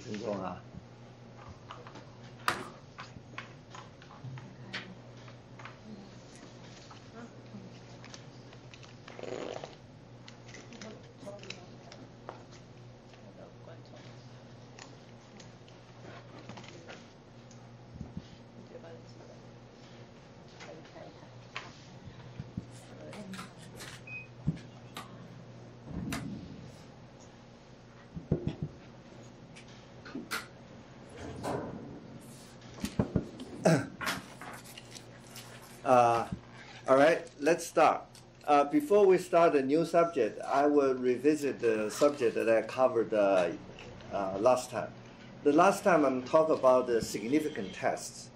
分钟啊。All right, let's start. Before we start a new subject, I will revisit the subject that I covered last time. The last time I'm talking about the significant tests.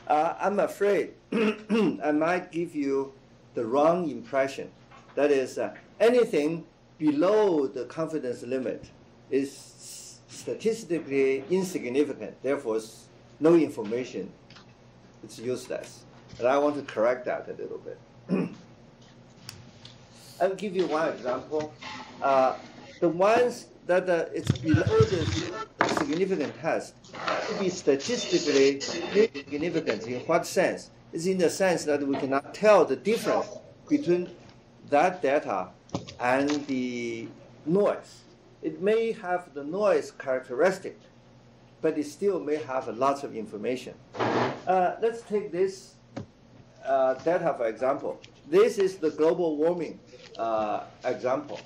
I'm afraid I might give you the wrong impression. That is, anything below the confidence limit is statistically insignificant, therefore no information. It's useless. And I want to correct that a little bit. I'll give you one example. The ones that it's below the significant test to be statistically insignificant. In what sense? It's in the sense that we cannot tell the difference between that data and the noise. It may have the noise characteristic, but it still may have lots of information. Let's take this data for example. This is the global warming example.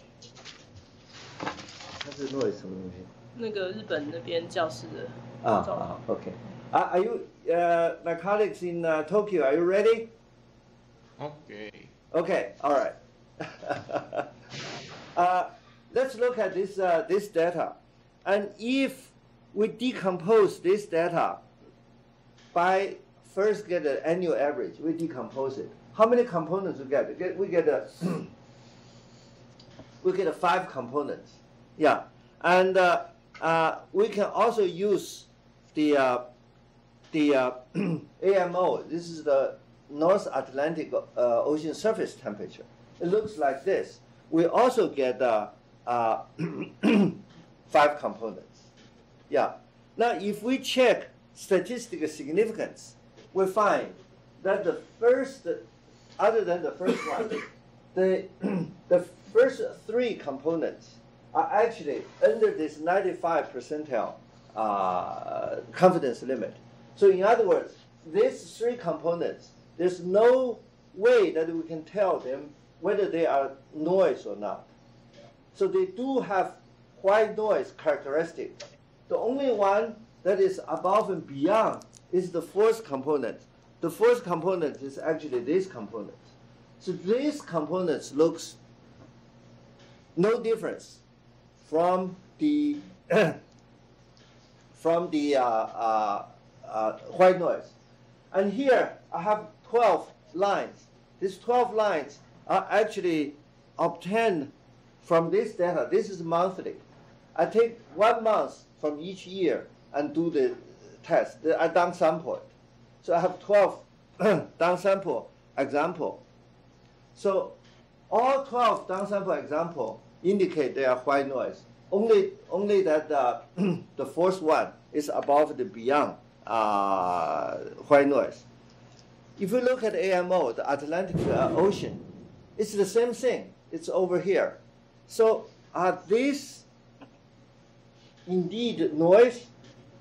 它是 noise 什么东西？那个日本那边教室的。Okay. Are you, my colleagues in Tokyo? Are you ready? Okay. Okay. All right. Let's look at this data, and if we decompose this data by first get an annual average, we decompose it. How many components we get? We get 5 components. Yeah, and we can also use the AMO. This is the North Atlantic Ocean surface temperature. It looks like this. We also get 5 components. Yeah. Now, if we check statistical significance, we find that the first, other than the first one, the first 3 components are actually under this 95 percentile confidence limit. So in other words, these 3 components, there's no way that we can tell them whether they are noise or not. So they do have white noise characteristic. The only one that is above and beyond is the 4th component. The 4th component is actually this component. So these components looks no difference from the white noise. And here I have 12 lines. These 12 lines are actually obtained from this data. This is monthly. I take 1 month from each year and do the test. I downsample it. So I have 12 downsample example. So all 12 downsample example indicate they are white noise. Only that the 4th one is above the beyond white noise. If we look at AMO, the Atlantic Ocean, it's the same thing. It's over here. So are these indeed noise?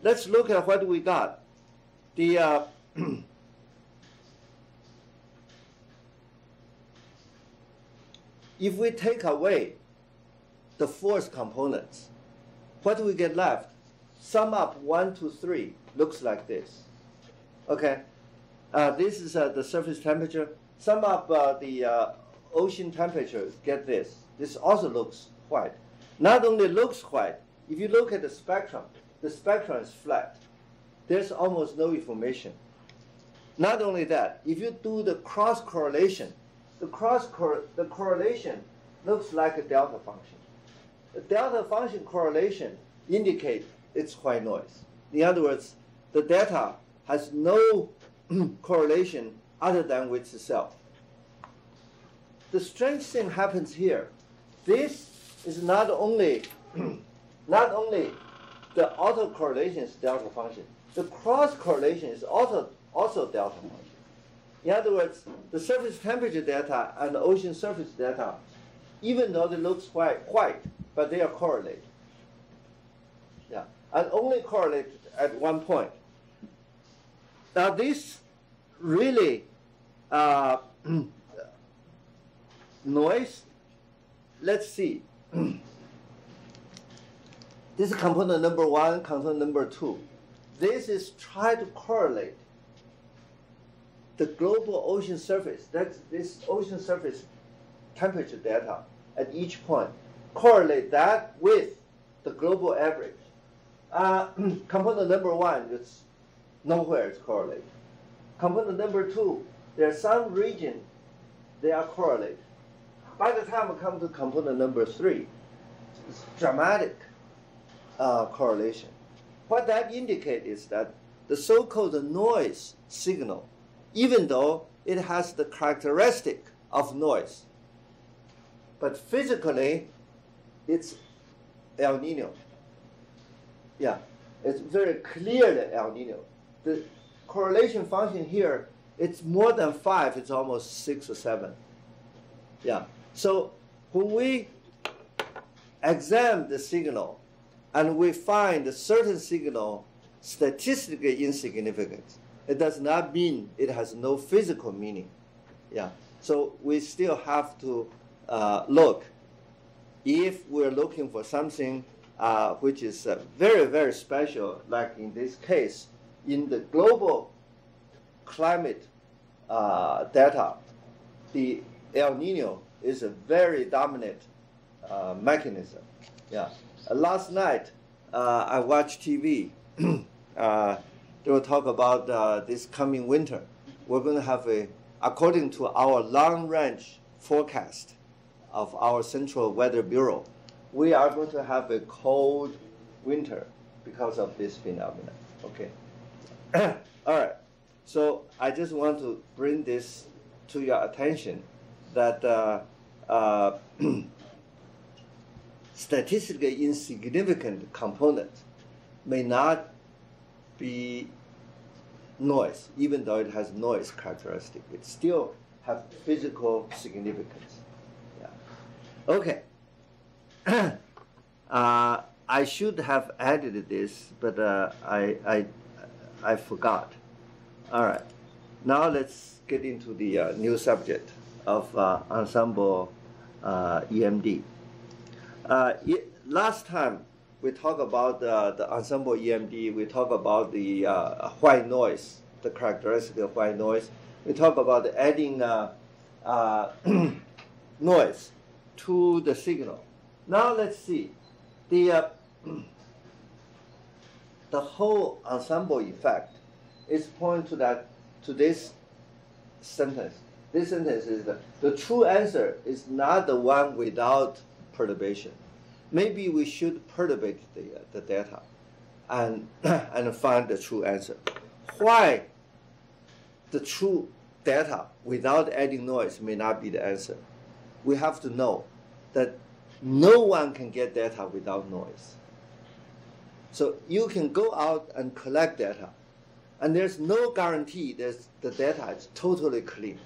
Let's look at what we got. The if we take away the 4th components, what do we get left? Sum up 1 to 3 looks like this. Okay, this is the surface temperature. Sum up the ocean temperature. Get this. This also looks white. Not only looks white. If you look at the spectrum is flat. There's almost no information. Not only that, if you do the cross correlation, the correlation looks like a delta function. The delta function correlation indicates it's white noise. In other words, the data has no correlation other than with itself. The strange thing happens here. This is not only the autocorrelation is delta function. The cross correlation is also delta function. In other words, the surface temperature data and the ocean surface data, even though they look white, but they are correlated. Yeah, and only correlated at one point. Now this really noise. Let's see. This is component number 1, component number 2. This is try to correlate the global ocean surface. That's this ocean surface temperature data at each point. Correlate that with the global average. Component number 1 is nowhere it's correlated. Component number 2, there's some region they are correlated. By the time we come to component number 3, it's dramatic correlation. What that indicates is that the so-called noise signal, even though it has the characteristic of noise, but physically it's El Nino. Yeah, it's very clearly El Nino. The correlation function here, it's more than 5, it's almost 6 or 7. Yeah, so when we examine the signal and we find a certain signal statistically insignificant, it does not mean it has no physical meaning. Yeah, so we still have to look. If we're looking for something which is very, very special, like in this case, in the global climate data, the El Nino is a very dominant mechanism. Yeah. Last night, I watched TV. They will talk about this coming winter. We're going to have according to our long-range forecast of our Central Weather Bureau, we are going to have a cold winter because of this phenomenon. Okay. All right. So I just want to bring this to your attention that statistically insignificant component may not be noise, even though it has noise characteristic. It still has physical significance. Yeah. Okay. I should have added this, but I forgot. All right. Now let's get into the new subject of ensemble EMD. Last time we talked about the ensemble EMD. We talked about the white noise, the characteristic of white noise. We talked about adding noise to the signal. Now let's see the whole ensemble effect is pointing to this sentence. This sentence is the true answer is not the one without perturbation. Maybe we should perturbate the data and find the true answer. Why the true data without adding noise may not be the answer? We have to know that no one can get data without noise. So you can go out and collect data, and there's no guarantee that the data is totally clean.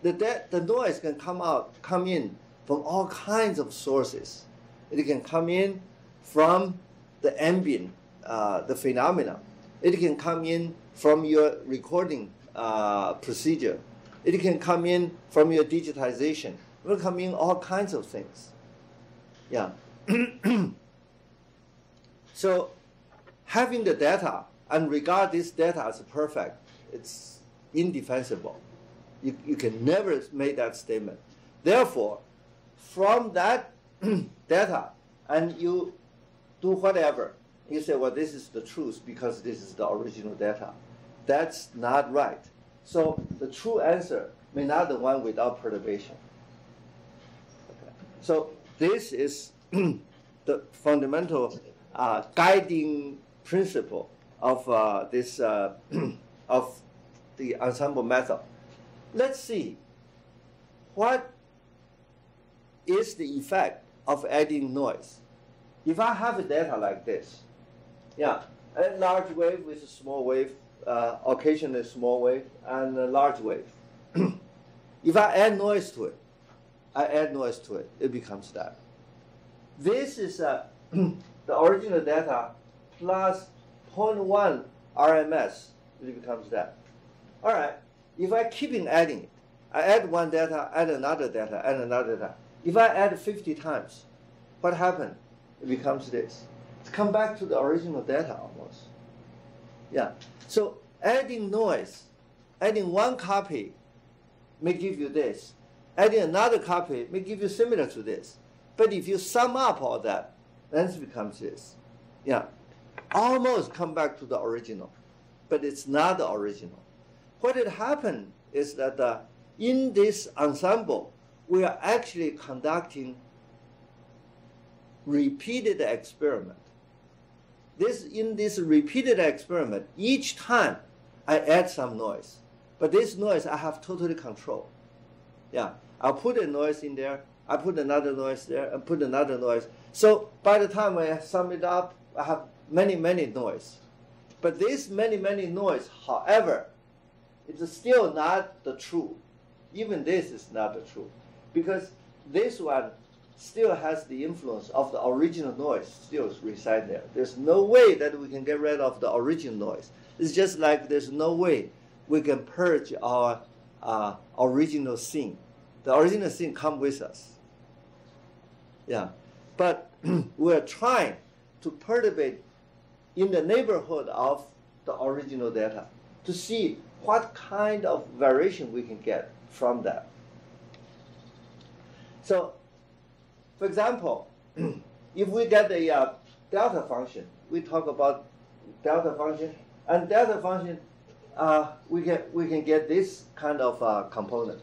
The noise can come in from all kinds of sources. It can come in from the ambient, the phenomena. It can come in from your recording procedure. It can come in from your digitization. It will come in all kinds of things. Yeah. So having the data and regard this data as perfect, it's indefensible. You can never make that statement. Therefore, from that data, and you do whatever, you say, well, this is the truth because this is the original data. That's not right. So the true answer may not be the one without perturbation. Okay. So this is the fundamental guiding principle of this of the ensemble method. Let's see what is the effect of adding noise. If I have a data like this, Yeah, a large wave with a small wave, occasionally small wave, and a large wave. If I add noise to it, it becomes that. This is the original data plus 0.1 RMS, it becomes that. All right, if I keep on adding it, I add one data, add another data, add another data. If I add 50 times, what happened? It becomes this. It's come back to the original data almost. Yeah, so adding noise, adding one copy may give you this. Adding another copy may give you similar to this. But if you sum up all that, then it becomes this. Yeah, almost come back to the original, but it's not the original. What had happened is that in this ensemble, we are actually conducting repeated experiment. In this repeated experiment, each time I add some noise, but this noise I have totally control. Yeah, I'll put a noise in there, I put another noise there, and put another noise. So by the time I sum it up, I have many, many noise. But this many, many noise, however, it's still not the true. Even this is not the true. Because this one still has the influence of the original noise still reside there. There's no way that we can get rid of the original noise. It's just like there's no way we can purge our original scene. The original scene comes with us. Yeah, but we're trying to perturbate in the neighborhood of the original data to see what kind of variation we can get from that. So, for example, if we get a delta function, we talk about delta function, and delta function, we can get this kind of component.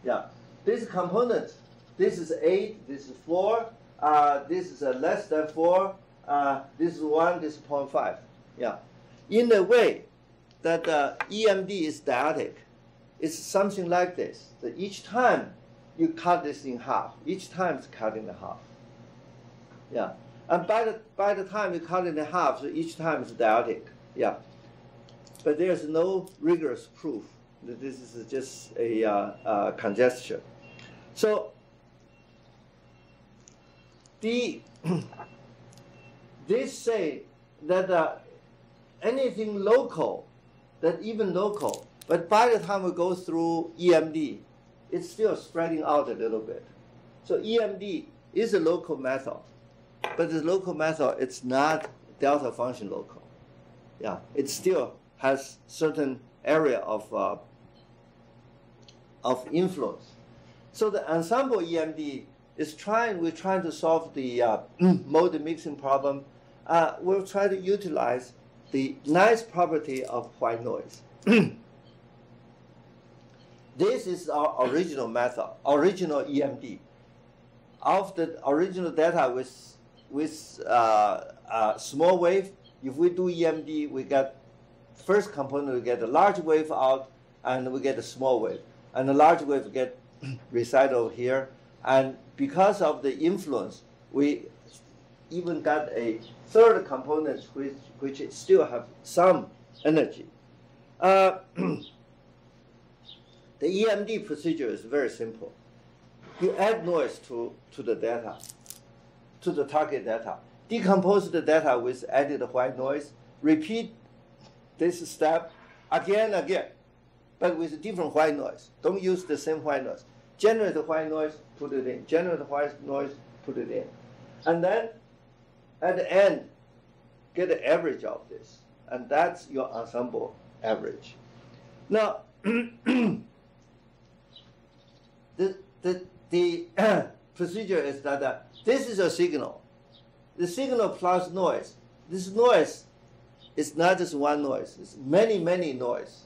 Yeah, this component, this is 8, this is 4, this is less than 4, this is 1, this is 0.5. Yeah, in a way that EMD is dyadic, it's something like this. So each time you cut this in half, each time it's cut in half. Yeah, and by the time you cut it in half, so each time it's dyadic. Yeah, but there's no rigorous proof that this is just a conjecture. So this say that anything local, that even local, but by the time we go through EMD, it's still spreading out a little bit. So EMD is a local method, but the local method, it's not delta function local. Yeah, it still has certain area of influence. So the ensemble EMD is we're trying to solve the mode mixing problem. We'll try to utilize the nice property of white noise. This is our original method, original EMD. Of the original data with small wave, if we do EMD, we get first component, we get a large wave out, and we get a small wave. And the large wave get reside over here. And because of the influence, we even got a third component which still have some energy. The EMD procedure is very simple. You add noise to the data, to the target data. Decompose the data with added white noise. Repeat this step again and again, but with different white noise. Don't use the same white noise. Generate the white noise, put it in. Generate the white noise, put it in. And then at the end, get the average of this. And that's your ensemble average. Now, the procedure is that this is a signal. The signal plus noise. This noise is not just one noise. It's many, many noise.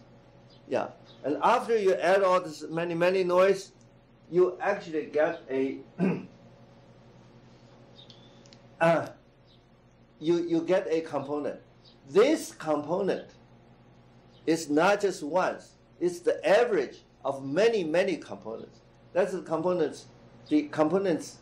Yeah. And after you add all this many, many noise, you actually get a you get a component. This component is not just once. It's the average of many, many components. That's the components. The components.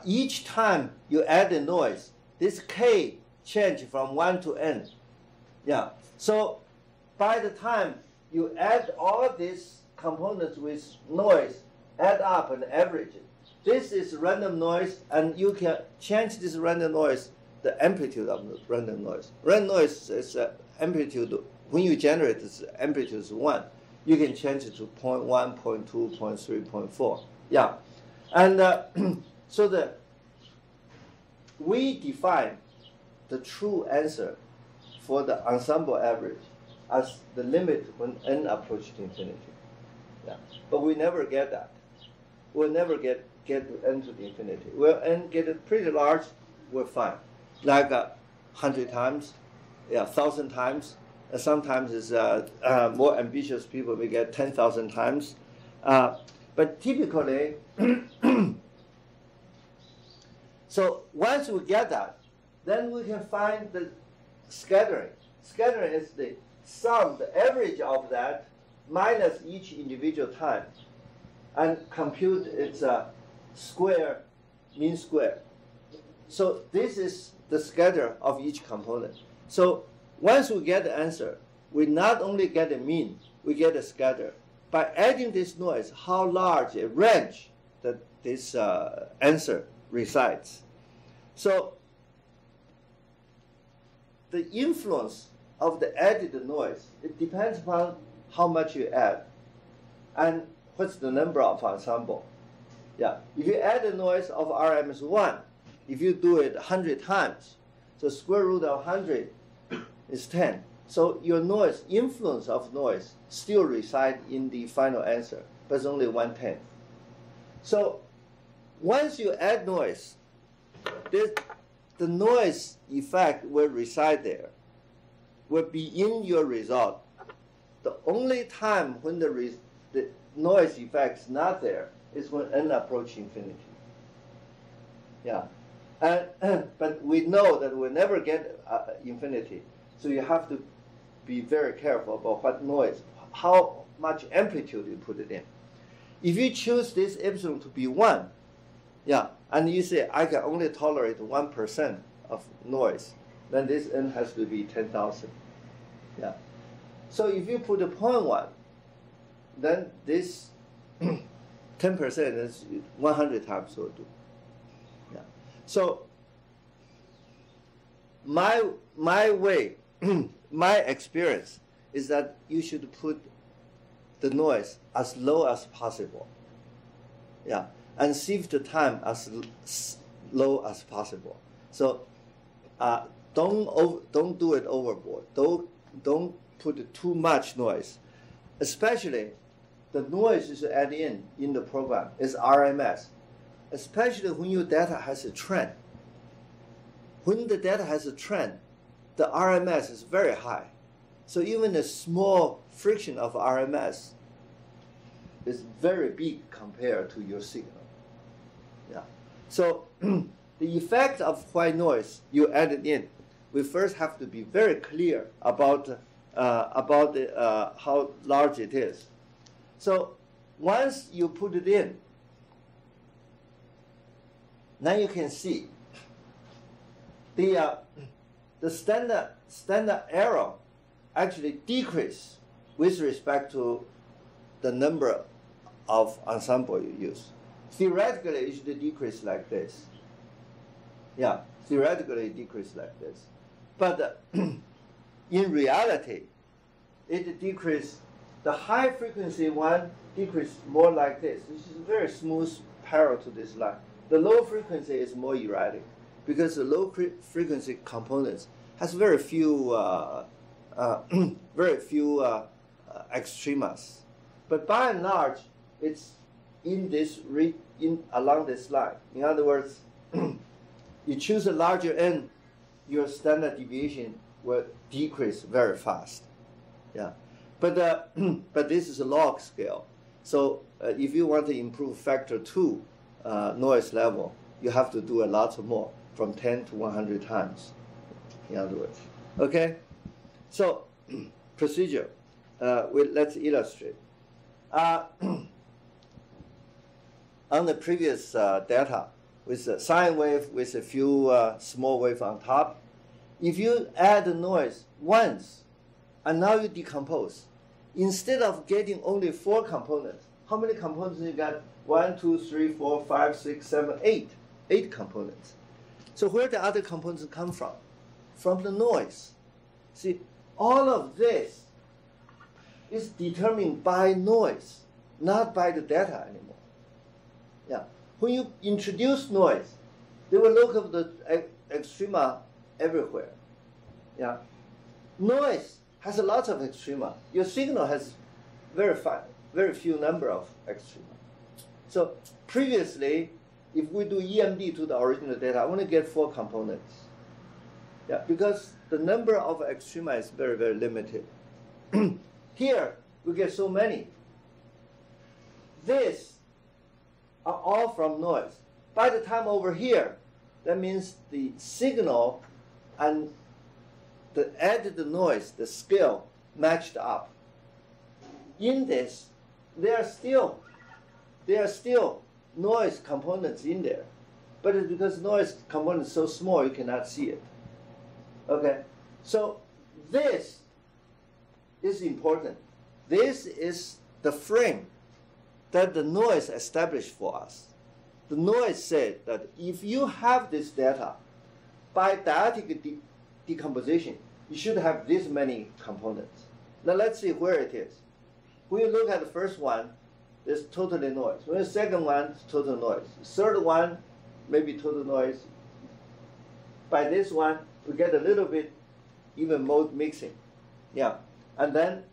each time you add the noise, this k change from 1 to n. Yeah. So by the time you add all these components with noise, add up and average it. This is random noise, and you can change this random noise, the amplitude of the random noise. Random noise is amplitude. When you generate this amplitude is 1, you can change it to 0.1, 0.2, 0.3, 0.4. Yeah. And so we define the true answer for the ensemble average as the limit when n approaches infinity. Yeah. But we never get that. We'll never get n to the infinity. Well, n get pretty large, we're fine. Like 100 times, 1,000 times. Sometimes it's more ambitious people may get 10,000 times. But typically, so once we get that, then we can find the scattering. Scattering is the sum, the average of that minus each individual time, and compute its square, mean square. So this is the scatter of each component. So once we get the answer, we not only get the mean, we get the scatter. By adding this noise, how large a range that this answer resides. So the influence of the added noise, it depends upon how much you add and what's the number of ensemble. Yeah, if you add the noise of RMS 1, if you do it 100 times, so square root of 100 is 10. So your noise, influence of noise, still reside in the final answer, but it's only 1/10. So once you add noise, the noise effect will reside there, will be in your result. The only time when the noise effect is not there is when n approaches infinity. Yeah, but we know that we'll never get infinity, so you have to be very careful about what noise, how much amplitude you put it in. If you choose this epsilon to be 1, yeah, and you say, I can only tolerate 1% of noise, then this n has to be 10,000. Yeah. So if you put a 0.1, then this 10% is 100 times so do. Yeah. So my way, my experience is that you should put the noise as low as possible. Yeah, and sieve the time as low as possible. So don't do it overboard. Don't put too much noise, especially the noise you add in the program is RMS, especially when your data has a trend. When the data has a trend, the RMS is very high. So even a small friction of RMS is very big compared to your signal. Yeah. So the effect of white noise you added in, we first have to be very clear about how large it is. So once you put it in, now you can see the standard error actually decrease with respect to the number of ensemble you use. Theoretically, it should decrease like this. Yeah, theoretically it decreases like this. But in reality, it decreases. The high frequency one decreases more like this. This is very smooth parallel to this line. The low frequency is more erratic because the low frequency components has very few extremas. But by and large, it's in this along this line. In other words, you choose a larger n, your standard deviation will decrease very fast. Yeah, but this is a log scale. So if you want to improve factor 2 noise level, you have to do a lot more, from 10 to 100 times. In other words, okay. So procedure. Let's illustrate. On the previous data, with a sine wave with a few small wave on top. If you add the noise once, and now you decompose, instead of getting only 4 components, how many components you got? 1, 2, 3, 4, 5, 6, 7, 8. 8 components. So where the other components come from? From the noise. See, all of this is determined by noise, not by the data anymore. Yeah. When you introduce noise, they will look at the extrema everywhere. Yeah. Noise has a lot of extrema. Your signal has very few number of extrema. So previously, if we do EMD to the original data, I want to get 4 components. Yeah, because the number of extrema is very, very limited. Here, we get so many. These are all from noise. By the time over here, that means the signal and the added noise, the scale, matched up. In this, there are still noise components in there. But it's because noise component is so small, you cannot see it. Okay? So this is important. This is the frame that the noise established for us. The noise said that if you have this data, by dyadic decomposition, you should have this many components. Now let's see where it is. When you look at the first one, there's totally noise. When the second one, it's total noise. Third one, maybe total noise. By this one, we get a little bit even mode mixing. Yeah. And then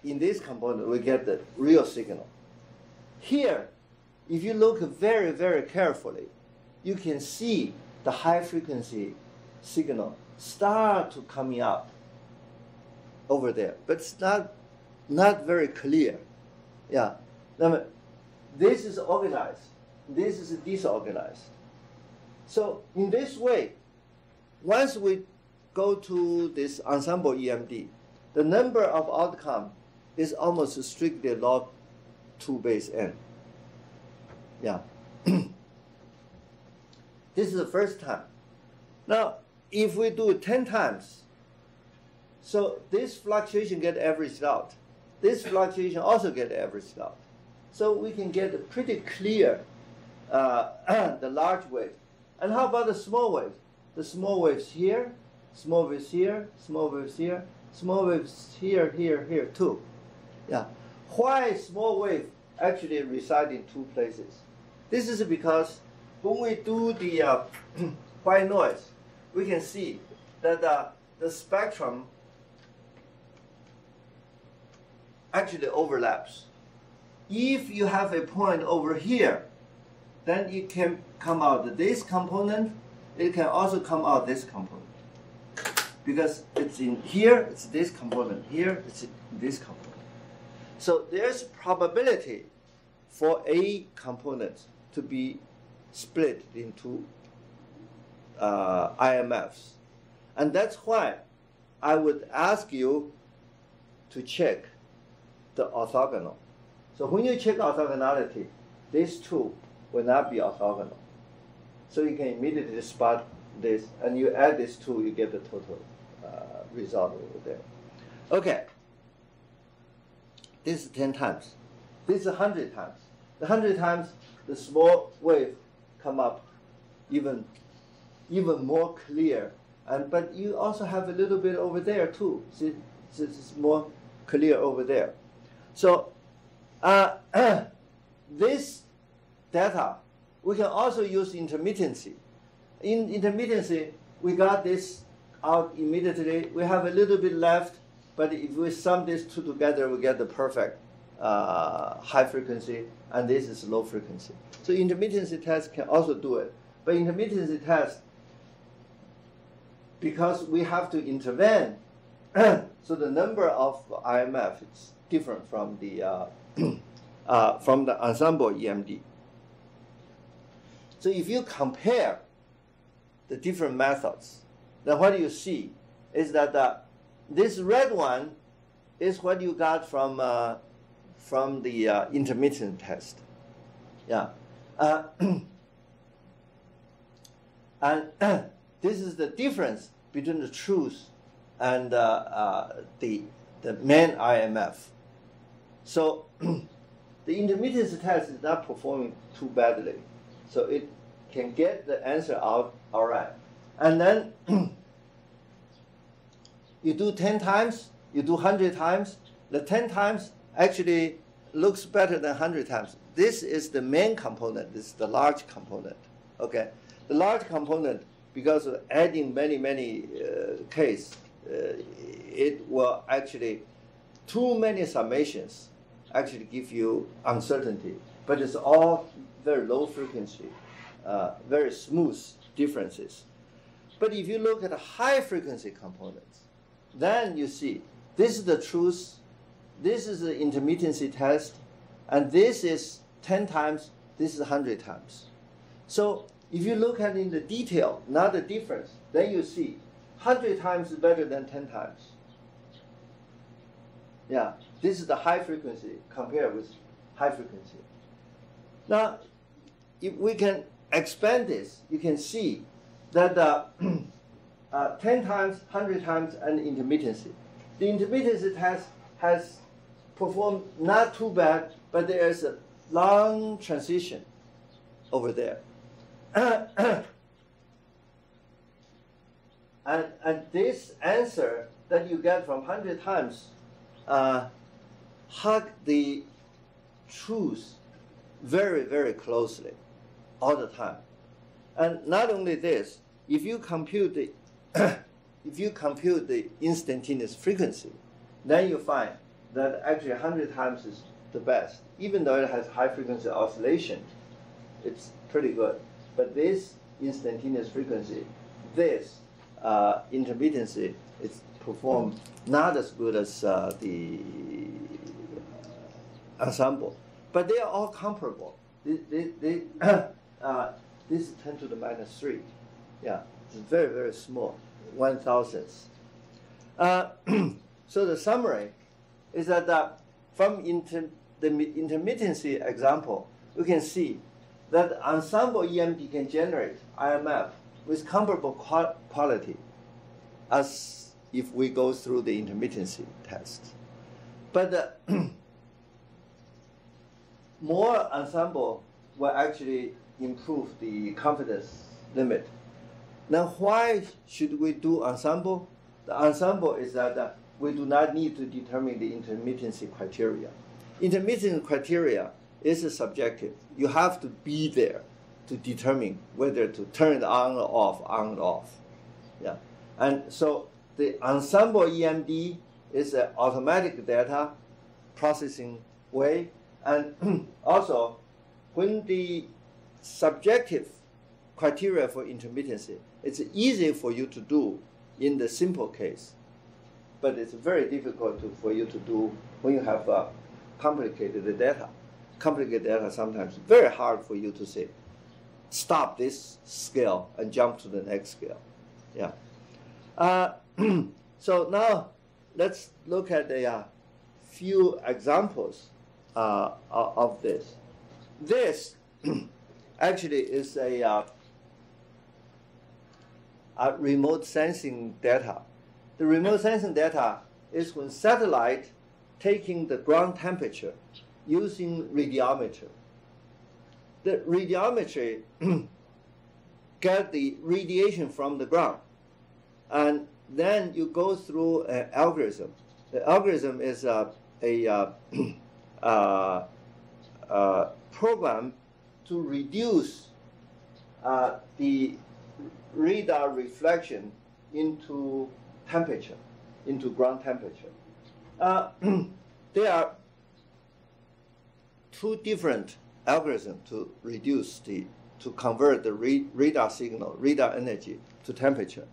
in this component, we get the real signal. Here, if you look very, very carefully, you can see the high frequency signal start to coming up over there, but it's not very clear. Yeah. Now, this is organized. This is disorganized. So in this way, once we go to this ensemble EMD, the number of outcome is almost strictly log 2 base n. Yeah. This is the first time. Now, if we do it 10 times, so this fluctuation get averaged out. This fluctuation also get averaged out. So we can get a pretty clear the large wave. And how about the small waves? The small waves here, small waves here, small waves here, small waves here, here, here too. Yeah. Why small wave actually reside in 2 places? This is because when we do the white noise, we can see that the spectrum actually overlaps. If you have a point over here, then it can come out this component. It can also come out this component. Because it's in here, it's this component. Here, it's this component. So there's probability for a component to be split into IMFs. And that's why I would ask you to check the orthogonal. So when you check orthogonality, these 2 will not be orthogonal. So you can immediately spot this, and you add these 2, you get the total result over there. Okay. This is 10 times. This is 100 times. The 100 times, the small wave come up even more clear. But you also have a little bit over there too. See, it's more clear over there. So this data, we can also use intermittency. In intermittency, we got this out immediately. We have a little bit left, but if we sum these 2 together, we get the perfect high frequency, and this is low frequency. So intermittency test can also do it. But intermittency test, because we have to intervene, so the number of IMF is different from the ensemble EMD. So if you compare the different methods, then what you see is that this red one is what you got from the intermittent test. Yeah. And this is the difference between the truth and the main IMF. So the intermittency test is not performing too badly. So it can get the answer out all right. And then you do 10 times, you do 100 times. The 10 times actually looks better than 100 times. This is the main component. This is the large component. Okay, the large component, because of adding many cases, it will actually, too many summations actually give you uncertainty. But it's all very low frequency, very smooth differences. But if you look at the high frequency components, then you see this is the truth, this is the intermittency test, and this is 10 times, this is 100 times. So if you look at it in the detail, not the difference, then you see 100 times is better than 10 times. Yeah, this is the high frequency compared with high frequency. Now, if we can expand this, you can see that 10 times, 100 times, and intermittency. The intermittency test has performed not too bad, but there is a long transition over there. And this answer that you get from 100 times hug the truth very closely all the time. And not only this, if you compute the instantaneous frequency, then you find that actually 100 times is the best. Even though it has high frequency oscillation, it's pretty good. But this instantaneous frequency, this intermittency, it's performed not as good as the ensemble. But they are all comparable. This is 10 to the minus 3. Yeah, it's very small, 1,000th. So the summary is that from the intermittency example, you can see that ensemble EMD can generate IMF with comparable quality as if we go through the intermittency test. But more ensemble will actually improve the confidence limit. Now, why should we do ensemble? The ensemble is that we do not need to determine the intermittency criteria. Intermittency criteria is subjective. You have to be there to determine whether to turn it on or off, Yeah, and so the ensemble EMD is an automatic data processing way, and also when the subjective criteria for intermittency, it's easy for you to do in the simple case, but it's very difficult for you to do when you have complicated data. Complicated data sometimes very hard for you to say, stop this scale and jump to the next scale. Yeah. So now let's look at a few examples of this. This actually is a remote sensing data. The remote sensing data is when satellite taking the ground temperature using radiometry. The radiometry get the radiation from the ground, and then you go through an algorithm. The algorithm is a program to reduce the radar reflection into temperature, into ground temperature. There are two different algorithms to convert the radar signal, radar energy to temperature.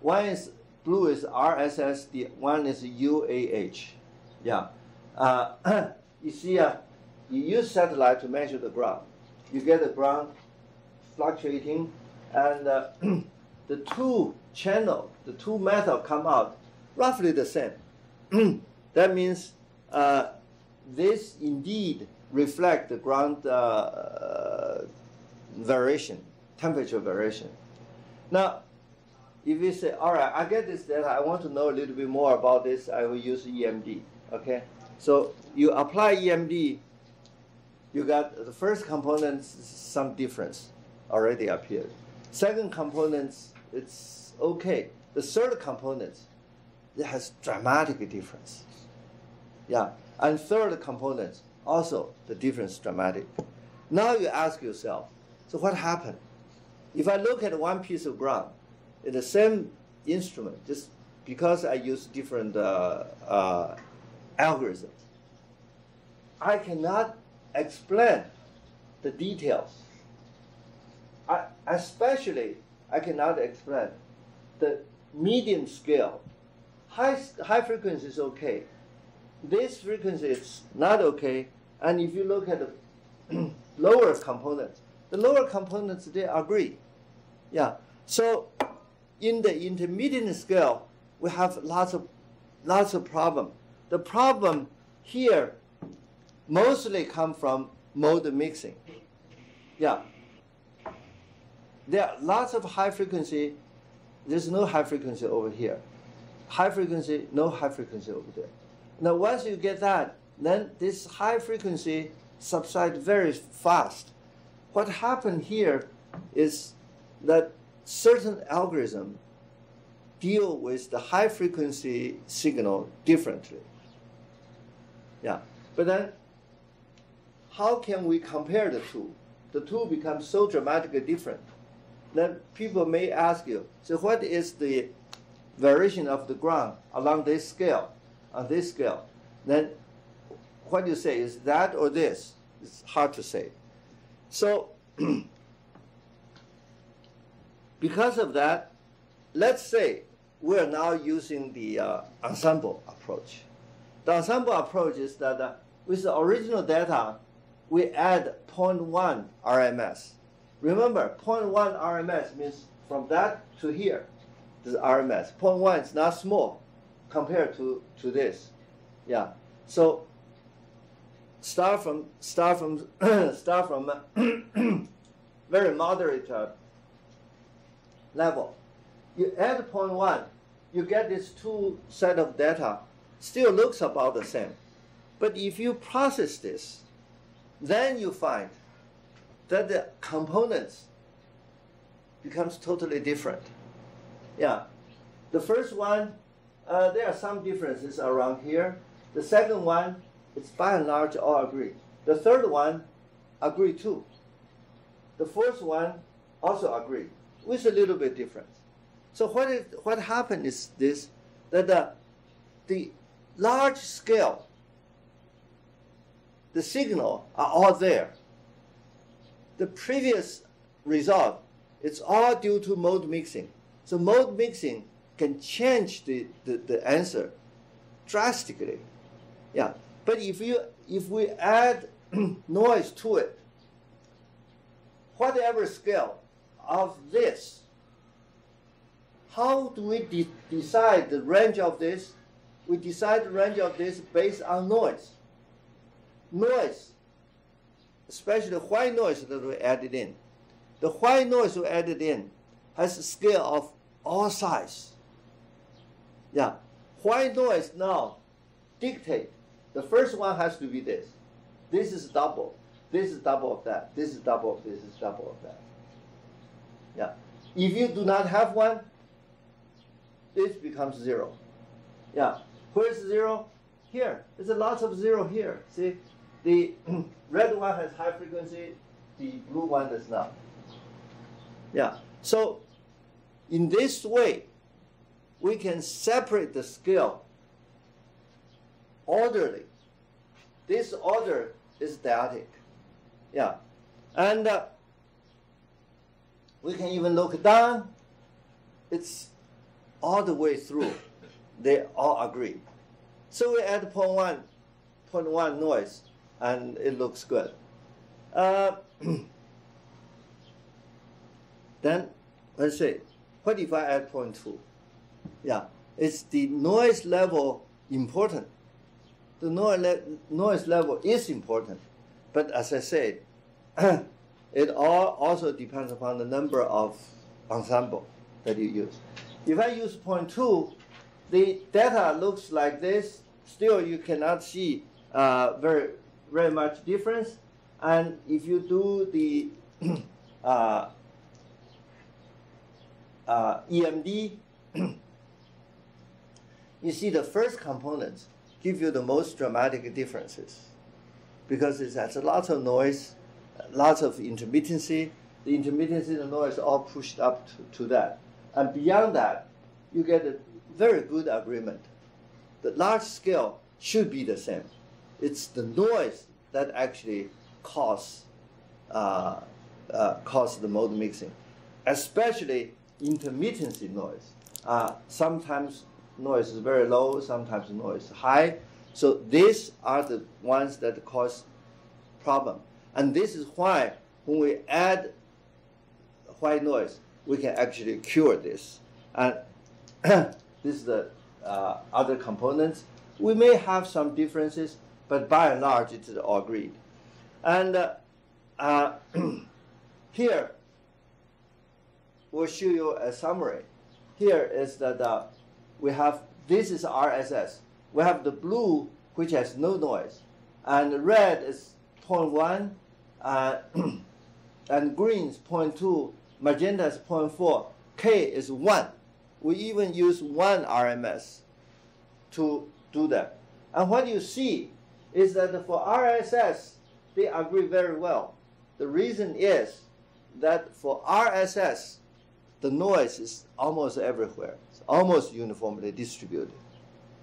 One is blue is RSS, the one is UAH. Yeah. You see, you use satellite to measure the ground. You get the ground fluctuating, and the two channel, the two method come out roughly the same. That means this indeed reflect the ground variation, temperature variation. Now, if you say, all right, I get this data, I want to know a little bit more about this, I will use EMD, okay? So you apply EMD, you got the first component, some difference already appeared. Second component, it's okay. The third component, it has dramatic difference. Yeah, and third component, also the difference dramatic. Now you ask yourself, so what happened? If I look at one piece of ground in the same instrument, just because I use different algorithms, I cannot explain the details. Especially, I cannot explain the medium scale. High frequency is okay. This frequency is not okay. And if you look at the lower components, the lower components, they agree. Yeah. So in the intermediate scale, we have lots of problem. The problem here mostly come from mode mixing. Yeah. There are lots of high frequency. There's no high frequency over here. High frequency, no high frequency over there. Now, once you get that, then this high frequency subsides very fast. What happened here is that certain algorithms deal with the high frequency signal differently. Yeah, but then how can we compare the two? The two become so dramatically different. Then people may ask you, so what is the variation of the ground along this scale, on this scale? Then what you say is that or this? It's hard to say. So because of that, let's say we're now using the ensemble approach. The ensemble approach is that with the original data, we add 0.1 RMS. Remember, 0.1 RMS means from that to here, this is RMS. 0.1 is not small compared to this. Yeah. So start from very moderate level. You add 0.1, you get this two set of data, still looks about the same. But if you process this, then you find that the components becomes totally different. Yeah. The first one, there are some differences around here. The second one, it's by and large all agree. The third one, agree too. The fourth one, also agree, with a little bit difference. So what happened is this, that the large scale, the signal are all there. The previous result, it's all due to mode mixing. So mode mixing can change the answer drastically. Yeah. But if we add noise to it, whatever scale of this, how do we decide the range of this? We decide the range of this based on noise. Noise, especially the white noise that we added in. The white noise we added in has a scale of all size. Yeah, white noise now dictate. The first one has to be this. This is double. This is double of that. This is double of this. This is double of that. Yeah. If you do not have one, this becomes zero. Yeah. Where's zero? Here. There's a lot of zero here. See, the red one has high frequency. The blue one does not. Yeah. So in this way, we can separate the scale orderly. This order is dyadic. Yeah. And we can even look down. It's all the way through. They all agree. So we add 0.1 noise, and it looks good. Then, let's see, what if I add 0.2? Yeah, is the noise level important? The noise level is important, but as I said, it all also depends upon the number of ensemble that you use. If I use 0.2, the data looks like this. Still, you cannot see very much difference. And if you do the EMD, you see the first components give you the most dramatic differences because it has lots of noise, lots of intermittency. The intermittency and the noise all pushed up to that. And beyond that, you get a very good agreement. The large scale should be the same. It's the noise that actually cause the mode mixing, especially intermittency noise. Sometimes noise is very low, sometimes noise is high. So these are the ones that cause problem. And this is why when we add white noise, we can actually cure this. And this is the other components. We may have some differences, but by and large, it is all agreed. And here, we'll show you a summary. Here is that we have, this is RSS. We have the blue, which has no noise, and red is 0.1, and green is 0.2, magenta is 0.4, K is 1. We even use 1 RMS to do that. And what you see is that for RSS, they agree very well. The reason is that for RSS, the noise is almost everywhere. It's almost uniformly distributed.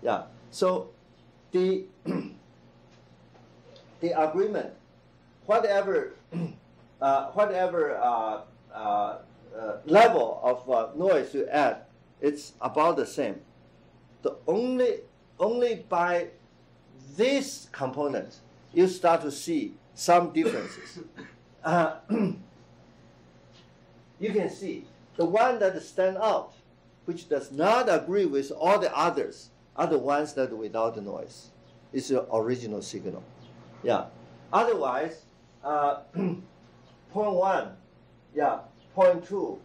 Yeah. So the agreement, whatever level of noise you add, it's about the same. The only by this component you start to see some differences. You can see the one that stand out, which does not agree with all the others, are the ones that without the noise. It's the original signal. Yeah. Otherwise, 0.1, yeah, 0.2,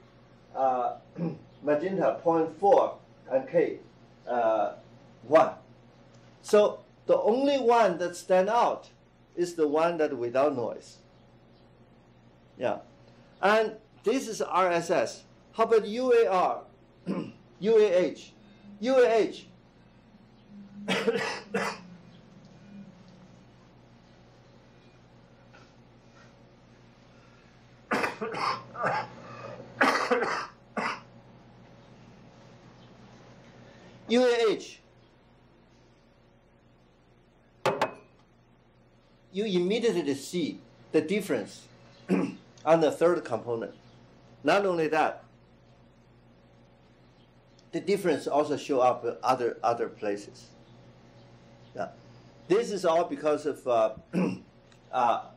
magenta 0.4, and K 1. So the only one that stand out is the one that without noise. Yeah. And this is RSS. How about UAR? UAH. UAH. UAH, you immediately see the difference on the third component. Not only that, the difference also show up in other places. Yeah. This is all because of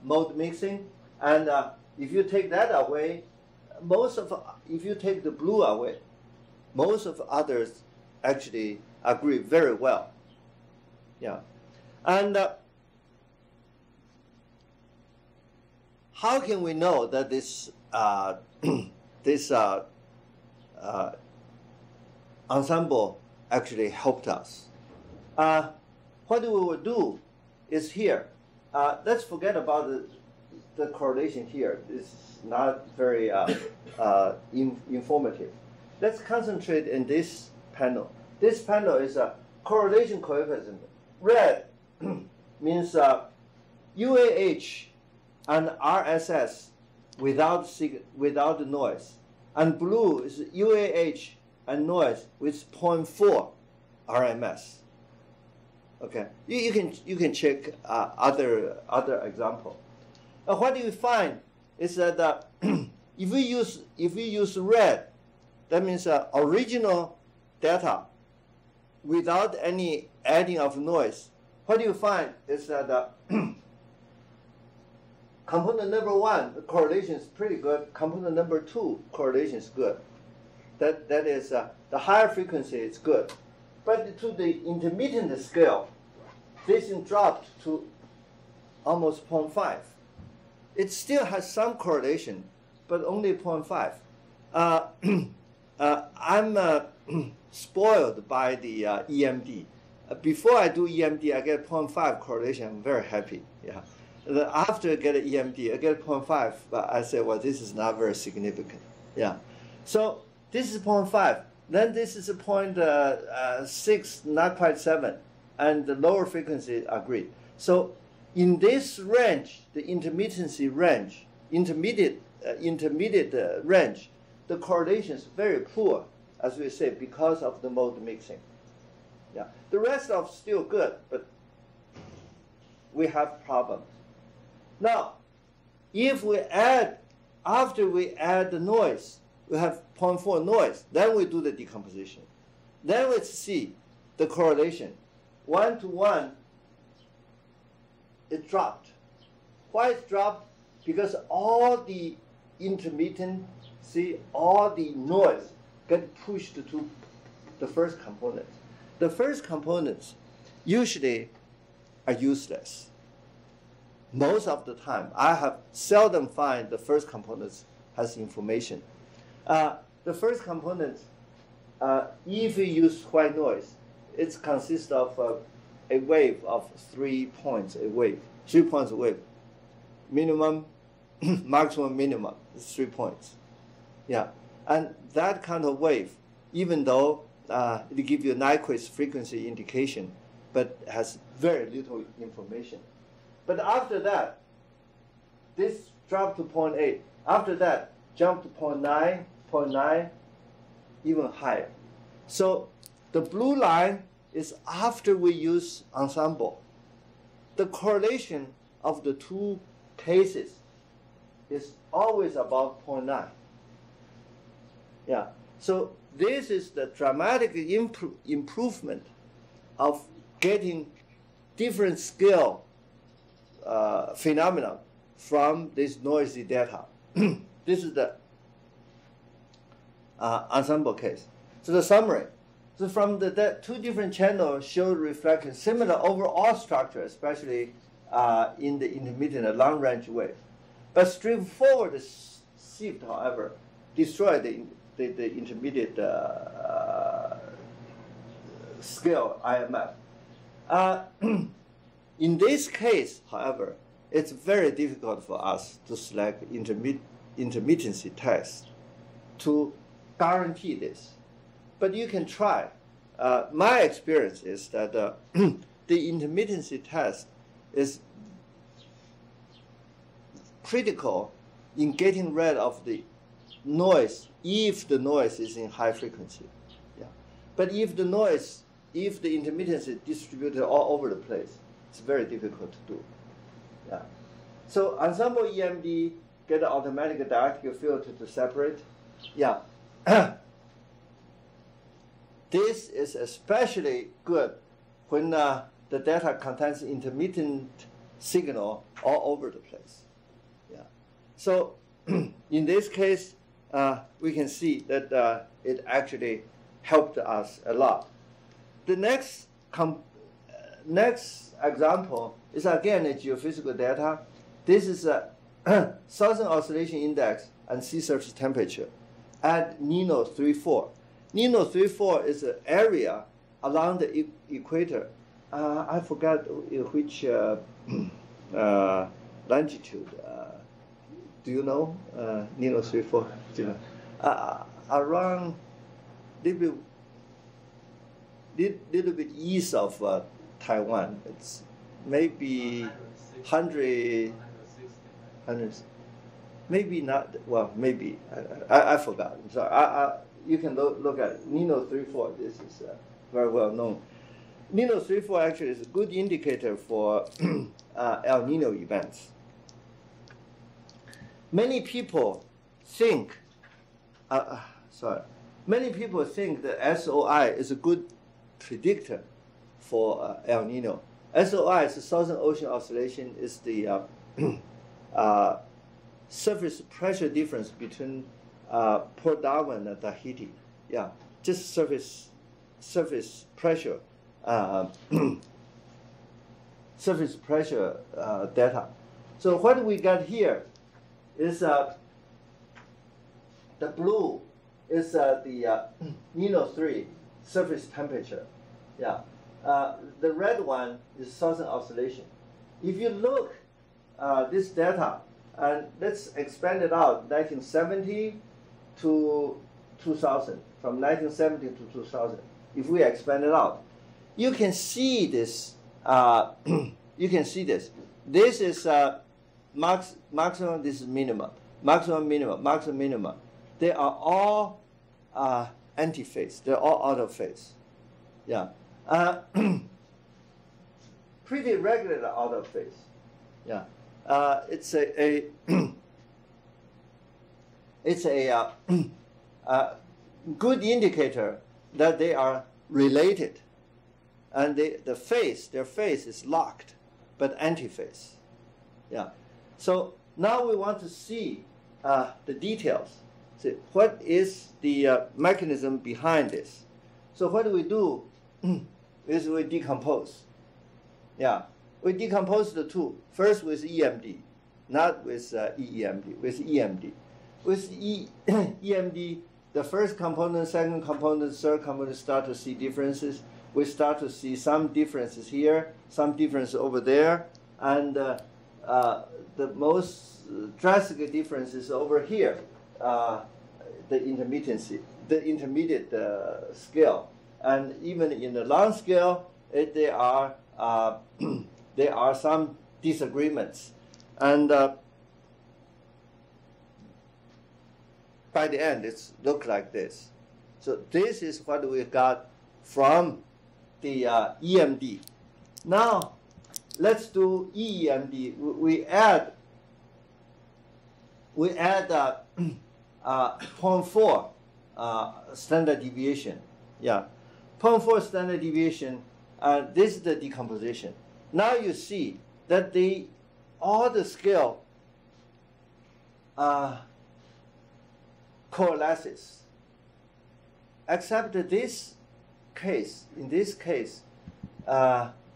mode mixing, and if you take that away, if you take the blue away, most of others actually agree very well. Yeah. And how can we know that this ensemble actually helped us? What we will do is here. Let's forget about the correlation here. It's not very informative. Let's concentrate in this panel. This panel is a correlation coefficient. Red means UAH and RSS without the noise, and blue is UAH and noise with 0.4 RMS. Okay, you can check other example. What you find is that if we use red, that means original data without any adding of noise. What you find is that component number 1, the correlation is pretty good. Component number 2, correlation is good. That is the higher frequency is good, but to the intermittent scale, this dropped to almost 0.5. it still has some correlation, but only 0.5. I'm spoiled by the EMD. Before I do EMD, I get 0.5 correlation. I'm very happy. Yeah. After I get an EMD, I get 0.5. But I say, well, this is not very significant. Yeah. So this is 0.5. Then this is a 0.6, not quite 7, and the lower frequency agreed. So in this range, the intermittency range, intermediate range, the correlation is very poor, as we say, because of the mode mixing. Yeah, the rest of still good, but we have problems. Now, if we add, after we add the noise, we have 0.4 noise, then we do the decomposition. Then we see the correlation. 1 to 1, it dropped. Why it dropped? Because all the intermittent, all the noise get pushed to the first component. The first components usually are useless. Most of the time, I have seldom find the first components has information. The first component, if you use white noise, it consists of a wave of 3 points a wave. 3 points a wave. Minimum, maximum, minimum is 3 points. Yeah, and that kind of wave, even though it gives you a Nyquist frequency indication, but has very little information. But after that, this dropped to 0.8. After that, jump to 0.9, 0.9, even higher. So the blue line is after we use ensemble. The correlation of the two cases is always about 0.9. Yeah. So this is the dramatic improvement of getting different scale phenomena from this noisy data. This is the ensemble case. So the summary. So from the two different channels showed reflection similar overall structure, especially in the intermittent long range wave. But straightforward shift, however, destroyed the intermediate scale IMF. In this case, however, it's very difficult for us to select intermittency test to guarantee this. But you can try. My experience is that the intermittency test is critical in getting rid of the noise if the noise is in high frequency. Yeah. But if the intermittency is distributed all over the place, it's very difficult to do. Yeah. So ensemble EMD get an automatic dialectical filter to separate. Yeah. This is especially good when the data contains intermittent signal all over the place. Yeah. So in this case, we can see that it actually helped us a lot. The next example is again a geophysical data. This is a Southern Oscillation Index and sea surface temperature at NINO 3.4. NINO 3.4 is an area along the equator. I forgot which longitude. Do you know NINO 3.4? Around little bit east of Taiwan. It's maybe 100, maybe not. Well, maybe I forgot. So you can look at NINO 3.4. This is very well known. NINO 3.4 actually is a good indicator for El Nino events. Many people think, many people think that SOI is a good predictor for El Nino. SOI is the Southern Ocean Oscillation, is the surface pressure difference between Port Darwin and Tahiti. Yeah, just surface pressure, surface pressure data. So what we got here is the blue is the NiNO3 surface temperature. Yeah. The red one is Southern Oscillation. If you look this data, and let's expand it out, 1970 to 2000, from 1970 to 2000. If we expand it out, you can see this. You can see this. This is maximum. This is minimum. Maximum, minimum, maximum, minimum. They are all anti-phase. They're all out of phase. Yeah. Pretty regular out of phase. Yeah. It's a it's a good indicator that they are related, and their phase is locked, but antiphase. Yeah. So now we want to see the details. See what is the mechanism behind this. So what do? Is we decompose. Yeah. We decompose the two, first with EMD, not with EEMD, with EMD. With EMD, the first component, second component, third component start to see differences. We start to see some differences here, some difference over there, and the most drastic difference is over here, the intermittency, the intermediate scale. And even in the long scale, there are some disagreements. And by the end, it's look like this. So this is what we got from the EMD. Now, let's do EEMD. We add 0.4 standard deviation. Yeah, 0.4 standard deviation. This is the decomposition. Now you see that all the scale coalesces, except this case. In this case,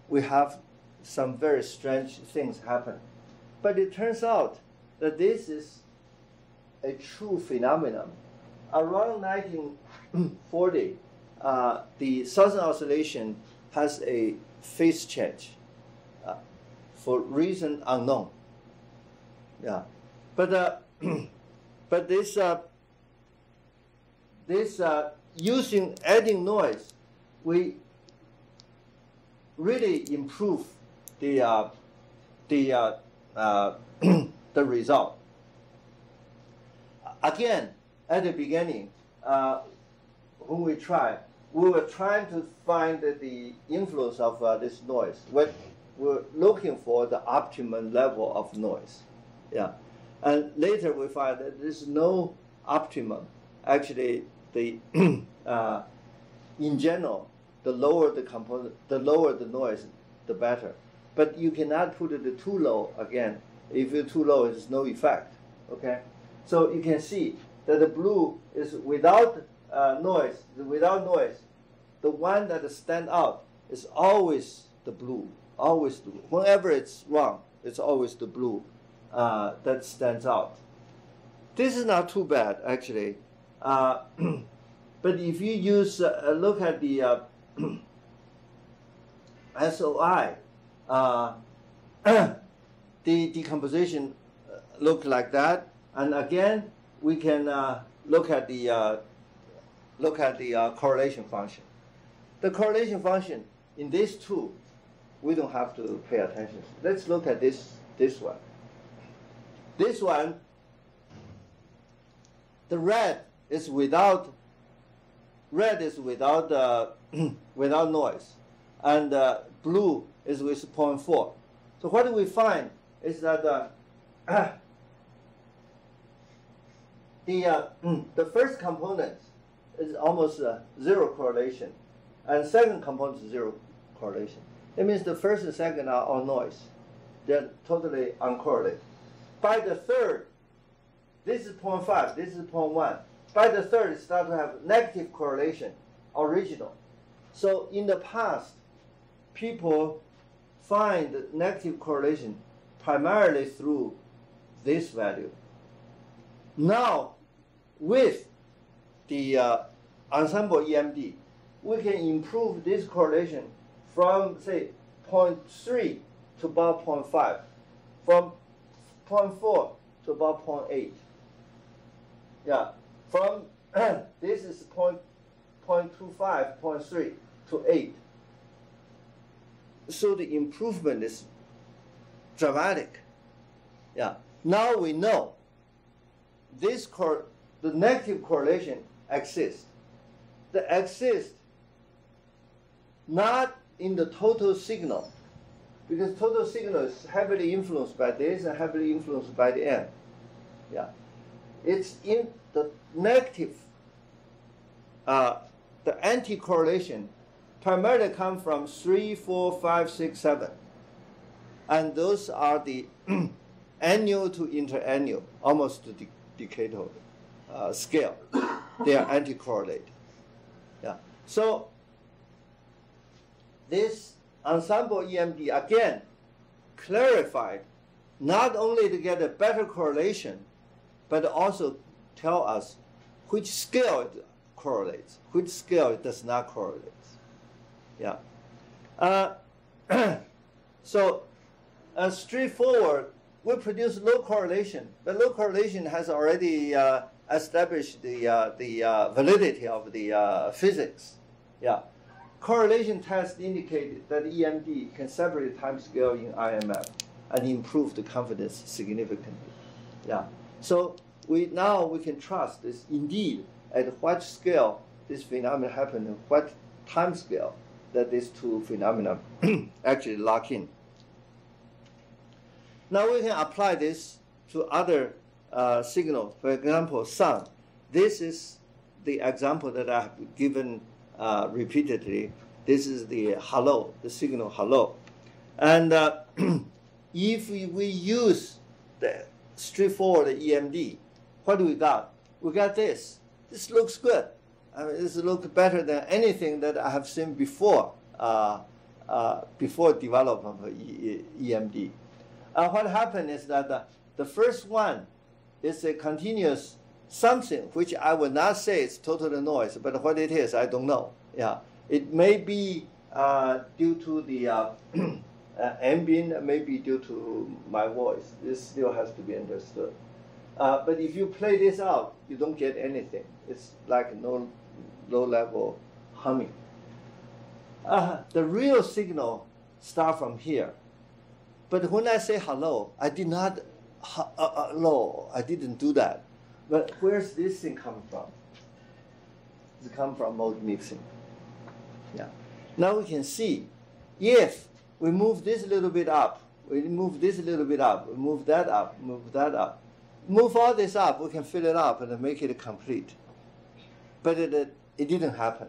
we have some very strange things happen. But it turns out that this is a true phenomenon. Around 1940, the Southern Oscillation has a phase change for reason unknown. Yeah, but but this using adding noise, we really improve the result. Again, at the beginning, when we were trying to find the influence of this noise. We're looking for the optimum level of noise. Yeah. And later we find that there's no optimum. Actually, in general, the lower the component, the lower the noise, the better. But you cannot put it too low again. If it's too low, it's no effect. Okay. So you can see that the blue is without noise. Without noise, the one that stands out is always the blue. Always the blue. Whenever it's wrong, it's always the blue that stands out. This is not too bad, actually. But if you use look at the SOI, the decomposition look like that. And again, we can look at the correlation function. The correlation function in these two, we don't have to pay attention. Let's look at this one. This one, the red is without without noise, and blue is with 0.4. So what do we find is that the first component is almost zero correlation, and second component is zero correlation. That means the first and second are all noise. They're totally uncorrelated. By the third, this is 0.5, this is 0.1. By the third, it starts to have negative correlation, original. So in the past, people find negative correlation primarily through this value. Now, with the ensemble EMD, we can improve this correlation from, say, 0.3 to about 0.5, from 0.4 to about 0.8. Yeah, from this is 0.25, 0.3 to 8. So the improvement is dramatic. Yeah. Now we know this the negative correlation exists. They exist not in the total signal, because total signal is heavily influenced by this and heavily influenced by the N. Yeah. It's in the negative, the anti-correlation primarily come from 3, 4, 5, 6, 7. And those are the annual to interannual, almost to decadal scale. They are anti-correlated. Yeah. So this ensemble EMD again clarified not only to get a better correlation, but also tell us which scale it correlates, which scale it does not correlate. Yeah. So straightforward, we produce low correlation, but low correlation has already established the validity of the physics. Yeah. Correlation test indicated that EMD can separate time scale in IMF and improve the confidence significantly. Yeah. So now we can trust this indeed at what scale this phenomenon happened and what time scale that these two phenomena actually lock in. Now we can apply this to other signals. For example, sound. This is the example that I have given repeatedly. This is the hello, the signal hello. And if we use the straightforward EMD, what do we got? We got this. This looks good. I mean, this looks better than anything that I have seen before, before development of EMD. What happened is that the first one is a continuous something, which I would not say it's total noise, but what it is, I don't know. Yeah, it may be due to the ambient, maybe due to my voice. This still has to be understood. But if you play this out, you don't get anything. It's like no low-level humming. The real signal starts from here. But when I say hello, I did not hello. I didn't do that. But where's this thing come from? It comes from mode mixing. Yeah. Now we can see if we move this a little bit up, we move this a little bit up, we move that up, move that up. Move all this up, we can fill it up and make it complete. But it didn't happen.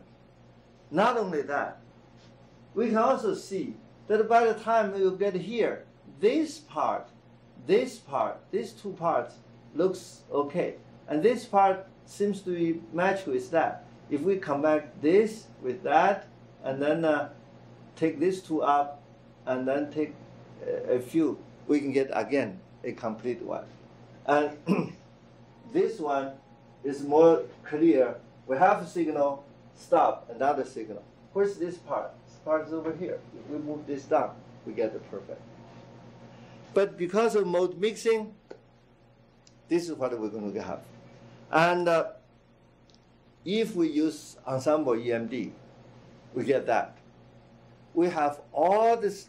Not only that, we can also see that by the time you get here, this part, these two parts looks okay. And this part seems to be matched with that. If we combine this with that, and then take these two up, and then take a few, we can get, again, a complete one. And this one is more clear. We have a signal, stop, another signal. Where's this part? This part is over here. If we move this down, we get the perfect. But because of mode mixing, this is what we're going to have. And if we use ensemble EMD, we get that. We have all this,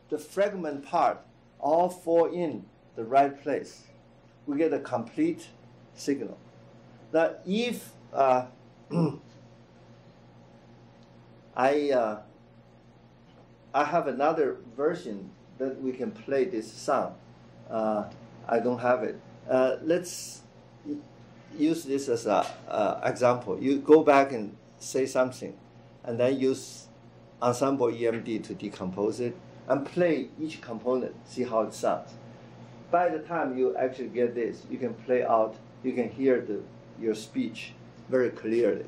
the fragment part, all fall in the right place. We get a complete signal. Now, if I have another version that we can play this sound. I don't have it. Let's use this as an example. You go back and say something, and then use ensemble EMD to decompose it, and play each component, see how it sounds. By the time you actually get this, you can play out, you can hear your speech very clearly.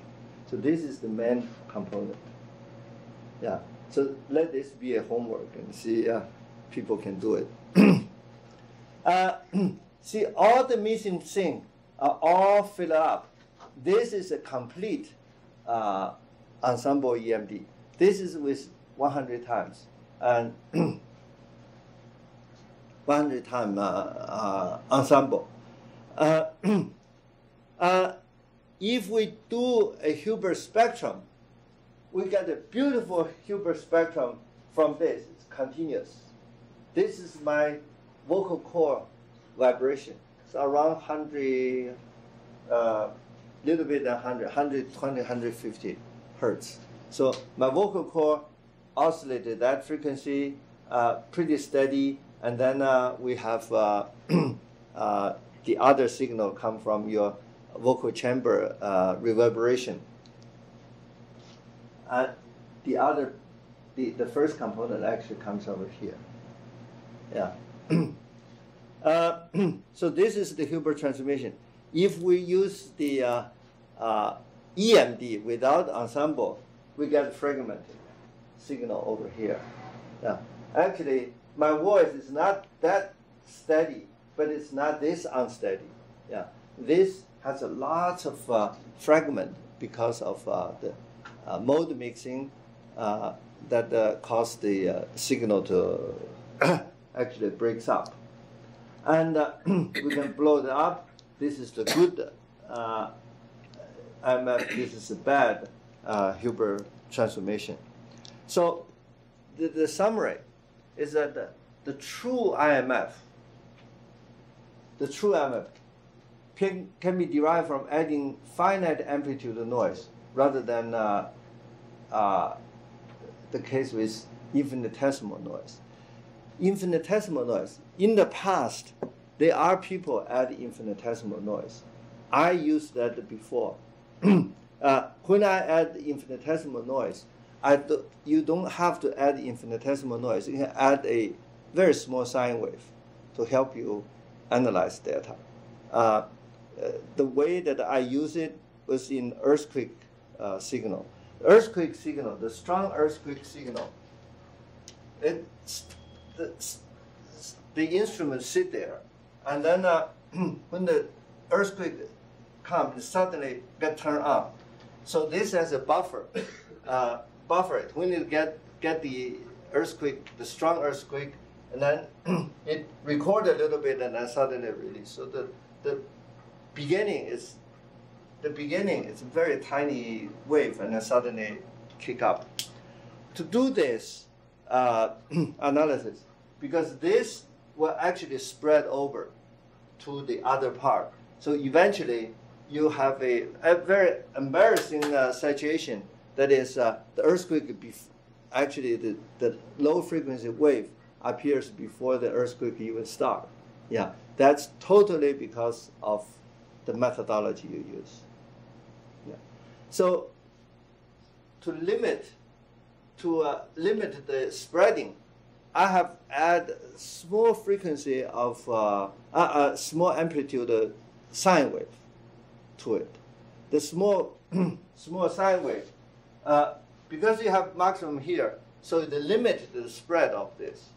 So this is the main component. Yeah. So let this be a homework and see people can do it. See, all the missing things are all filled up. This is a complete ensemble EMD. This is with 100 times and 100 time ensemble. If we do a Hilbert spectrum, we get a beautiful Hilbert spectrum from this. It's continuous. This is my vocal cord vibration. It's around 100, little bit 100, 120, 150 hertz. So my vocal cord oscillated that frequency pretty steady, and then we have the other signal come from your vocal chamber reverberation. The first component actually comes over here. Yeah. So this is the Hilbert transformation. If we use the EMD without ensemble, we get fragmented signal over here. Yeah. Actually, my voice is not that steady, but it's not this unsteady. Yeah. This has a lot of fragment because of the mode mixing that cause the signal to actually breaks up. And we can blow it up. This is the good IMF. This is the bad Hilbert transformation. So the summary is that the true IMF can be derived from adding finite amplitude noise rather than the case with infinitesimal noise. Infinitesimal noise. In the past, there are people add infinitesimal noise. I used that before. When I add infinitesimal noise, you don't have to add infinitesimal noise. You can add a very small sine wave to help you analyze data. The way that I use it was in earthquake signal. Earthquake signal, the strong earthquake signal, the instruments sit there, and then when the earthquake comes, it suddenly get turned on. So this has a buffer. Buffer it when you get the earthquake, the strong earthquake, and then it record a little bit and then suddenly release. So the beginning is a very tiny wave and then suddenly kick up. To do this analysis, because this will actually spread over to the other part. So eventually you have a very embarrassing situation. That is, the earthquake, actually the low frequency wave appears before the earthquake even starts. Yeah, that's totally because of the methodology you use. Yeah. So to limit the spreading, I have add small frequency of small amplitude sine wave to it. The small sine wave, because you have maximum here, so it limits the spread of this.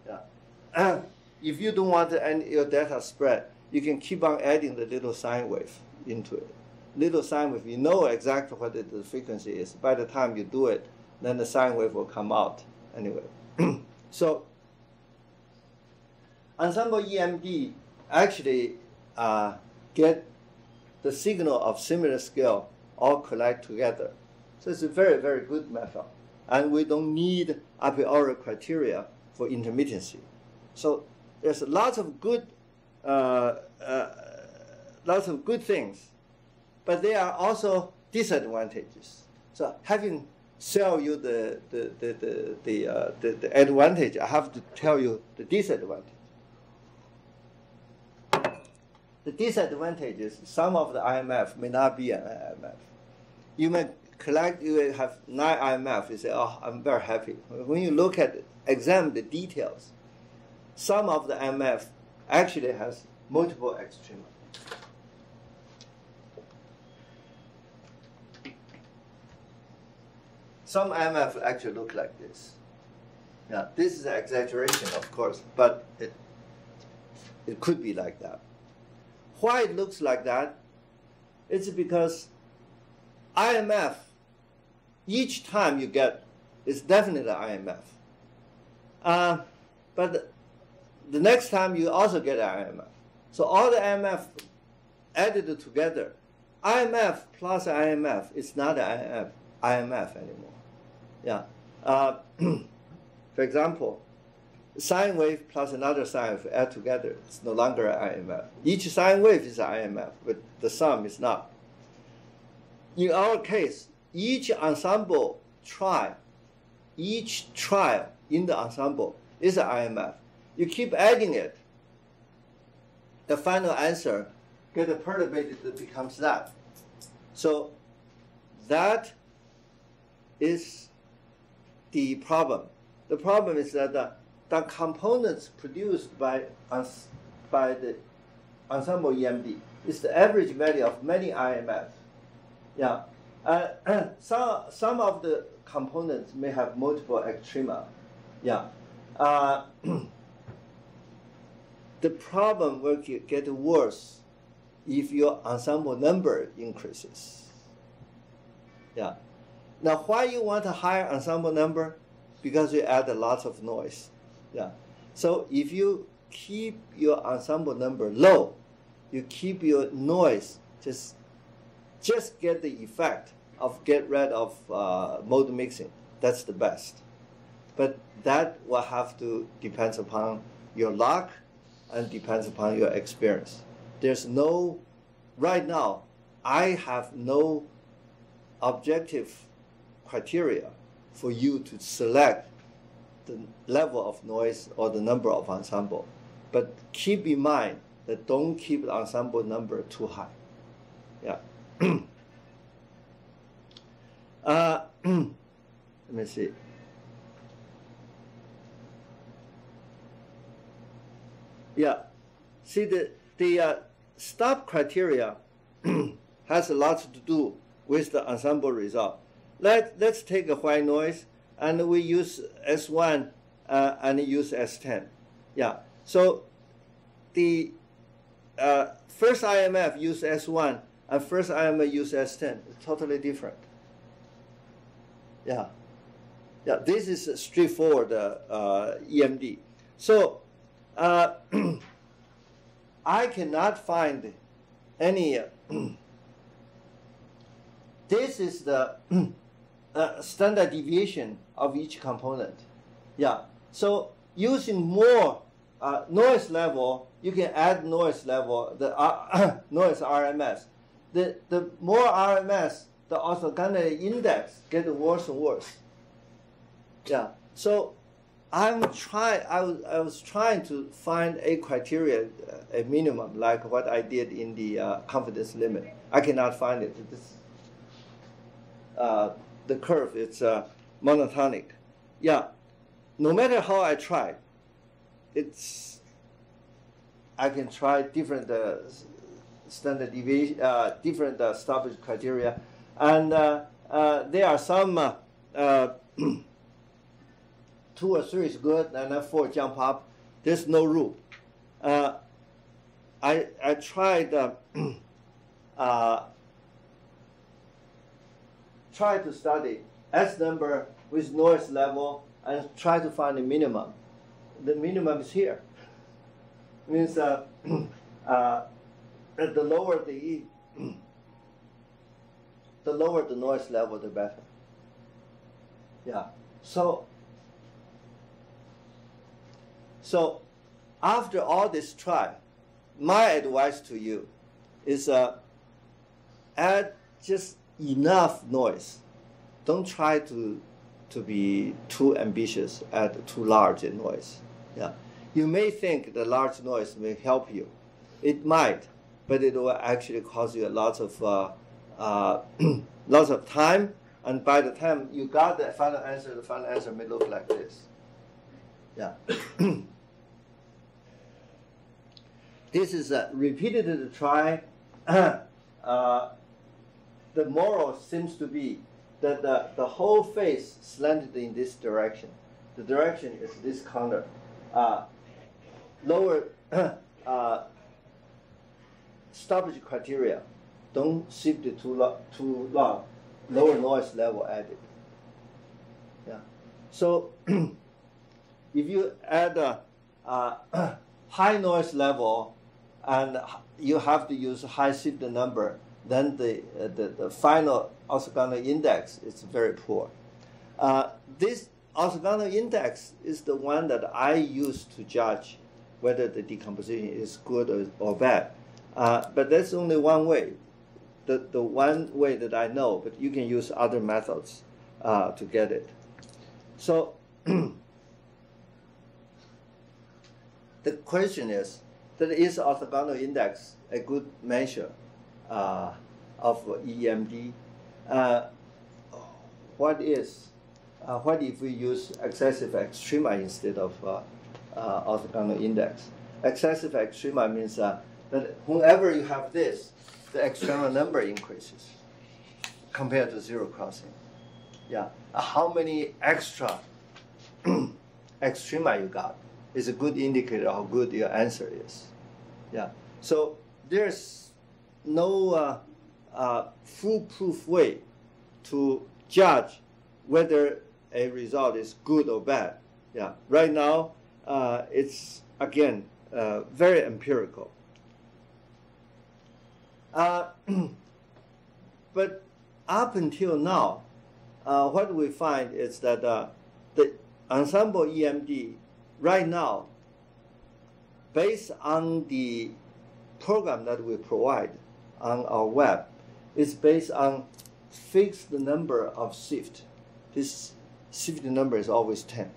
Yeah. If you don't want your data spread, you can keep on adding the little sine wave into it. Little sine wave, you know exactly what the frequency is. By the time you do it, then the sine wave will come out anyway. So ensemble EMD actually get the signal of similar scale all collect together. So it's a very, very good method. And we don't need a priori criteria for intermittency. So there's lots of good things, but there are also disadvantages. So having sell you the advantage, I have to tell you the disadvantage. The disadvantage is some of the IMF may not be an IMF. You may have 9 IMF, you say, oh, I'm very happy. When you look at examine the details, some of the IMF actually has multiple extremes. Some IMF actually look like this. Yeah, this is an exaggeration, of course, but it could be like that. Why it looks like that? It's because IMF, each time you get, is definitely IMF. But the next time you also get IMF. So all the IMF added together, IMF plus IMF is not IMF anymore. Yeah. For example, sine wave plus another sine wave add together, it's no longer IMF. Each sine wave is IMF, but the sum is not. In our case, each ensemble trial, each trial in the ensemble is an IMF. You keep adding it, the final answer get perturbated, it becomes that. So that is the problem. The problem is that the components produced by the ensemble EMD is the average value of many IMFs. Yeah, some of the components may have multiple extrema. Yeah, the problem will get worse if your ensemble number increases. Yeah. Now, why you want a higher ensemble number? Because you add a lot of noise. Yeah. So if you keep your ensemble number low, you keep your noise, just get the effect of get rid of mode mixing. That's the best. But that will have to depends upon your luck and depends upon your experience. There's no, right now, I have no objective criteria for you to select the level of noise or the number of ensemble. But keep in mind that don't keep the ensemble number too high. Yeah. Let me see. Yeah. See, the stop criteria has a lot to do with the ensemble result. Let's take a white noise, and we use S1 and use S10. Yeah. So the first IMF use S1 and first IMF use S10. It's totally different. Yeah. Yeah. This is a straightforward EMD. So I cannot find any. This is the standard deviation of each component. Yeah. So using more noise level, you can add noise level, the noise RMS. The more RMS, the orthogonality index gets worse and worse. Yeah. So I was trying to find a criteria, a minimum, like what I did in the confidence limit. I cannot find it. The curve is monotonic. Yeah, no matter how I try, I can try different standard deviation, different stoppage criteria, and there are some 2 or 3 is good, and then 4 jump up. There's no rule. I tried try to study S number with noise level and try to find the minimum. The minimum is here. Means the lower the noise level, the better. Yeah. So after all this try, my advice to you is add just enough noise. Don't try to be too ambitious, add too large a noise. Yeah. You may think the large noise may help you. It might, but it will actually cause you a lot of lots of time, and by the time you got the final answer may look like this. Yeah. This is a repeated try. The moral seems to be that the whole face slanted in this direction. the direction is this counter. Lower stoppage criteria. Don't shift it too long. Lower noise level added. Yeah. So if you add a high noise level and you have to use high shift number, then the final orthogonal index is very poor. This orthogonal index is the one that I use to judge whether the decomposition is good or bad. But that's only one way, the one way that I know, but you can use other methods to get it. So the question is, that is orthogonal index a good measure of EMD? What if we use excessive extrema instead of orthogonal index? Excessive extrema means that whenever you have this, the external number increases compared to zero crossing. Yeah, how many extra extrema you got is a good indicator of how good your answer is. Yeah, so there's no foolproof way to judge whether a result is good or bad. Yeah, right now it's again very empirical. But up until now, what we find is that the ensemble EMD right now, based on the program that we provide on our web, is based on fixed number of shift. This shift number is always 10.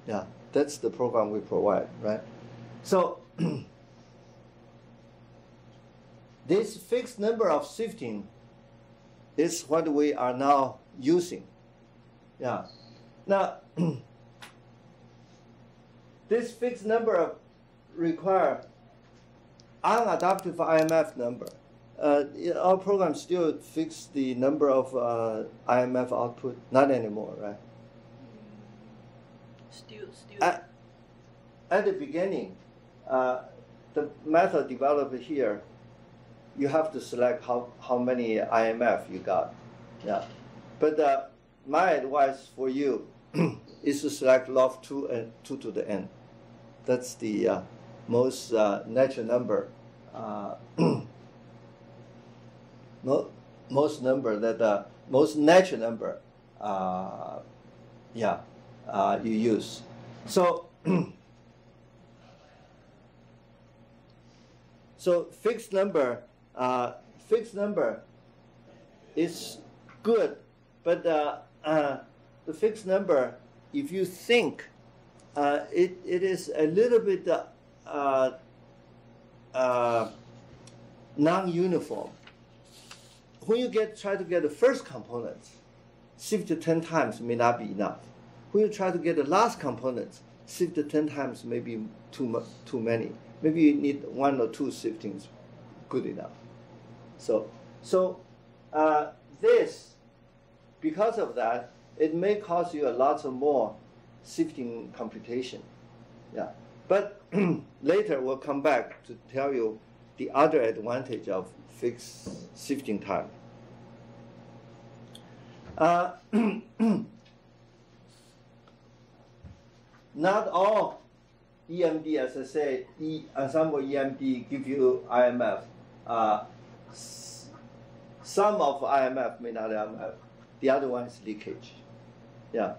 Yeah, that's the program we provide, right? So this fixed number of shifting is what we are now using. Yeah. Now, this fixed number require unadaptive IMF number. Our program still fix the number of IMF output, not anymore, right? Still. At the beginning, the method developed here, you have to select how many IMF you got. Yeah. But my advice for you is to select log 2 and 2 to the n. That's the most natural number. Most natural number. You use. So so fixed number is good, but the fixed number, if you think it is a little bit non-uniform. When you try to get the first component, shift 10 times may not be enough. When you try to get the last component, shift 10 times may be too many. Maybe you need 1 or 2 shiftings, good enough. So this, because of that, it may cost you a lot more shifting computation. Yeah, but later we'll come back to tell you the other advantage of fixed shifting time. Not all EMD, as I say, ensemble EMD give you IMF. Some of IMF may not IMF. The other one is leakage. Yeah,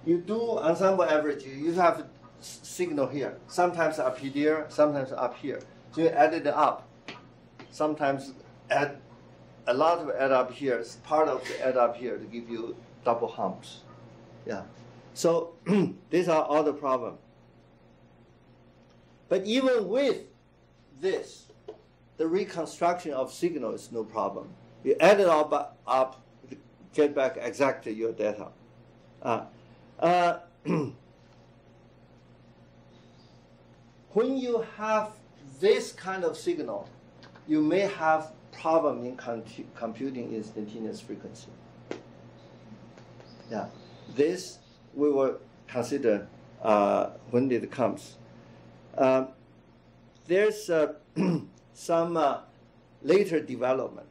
you do ensemble average. You have signal here. Sometimes up here, sometimes up here. So you add it up. Sometimes add a lot of add up here. It's part of the add up here to give you double humps. Yeah. So these are all the problems. But even with this, the reconstruction of signal is no problem. You add it all up, get back exactly your data. When you have this kind of signal, you may have problem in computing instantaneous frequency. Yeah, this we will consider when it comes. There's some later development.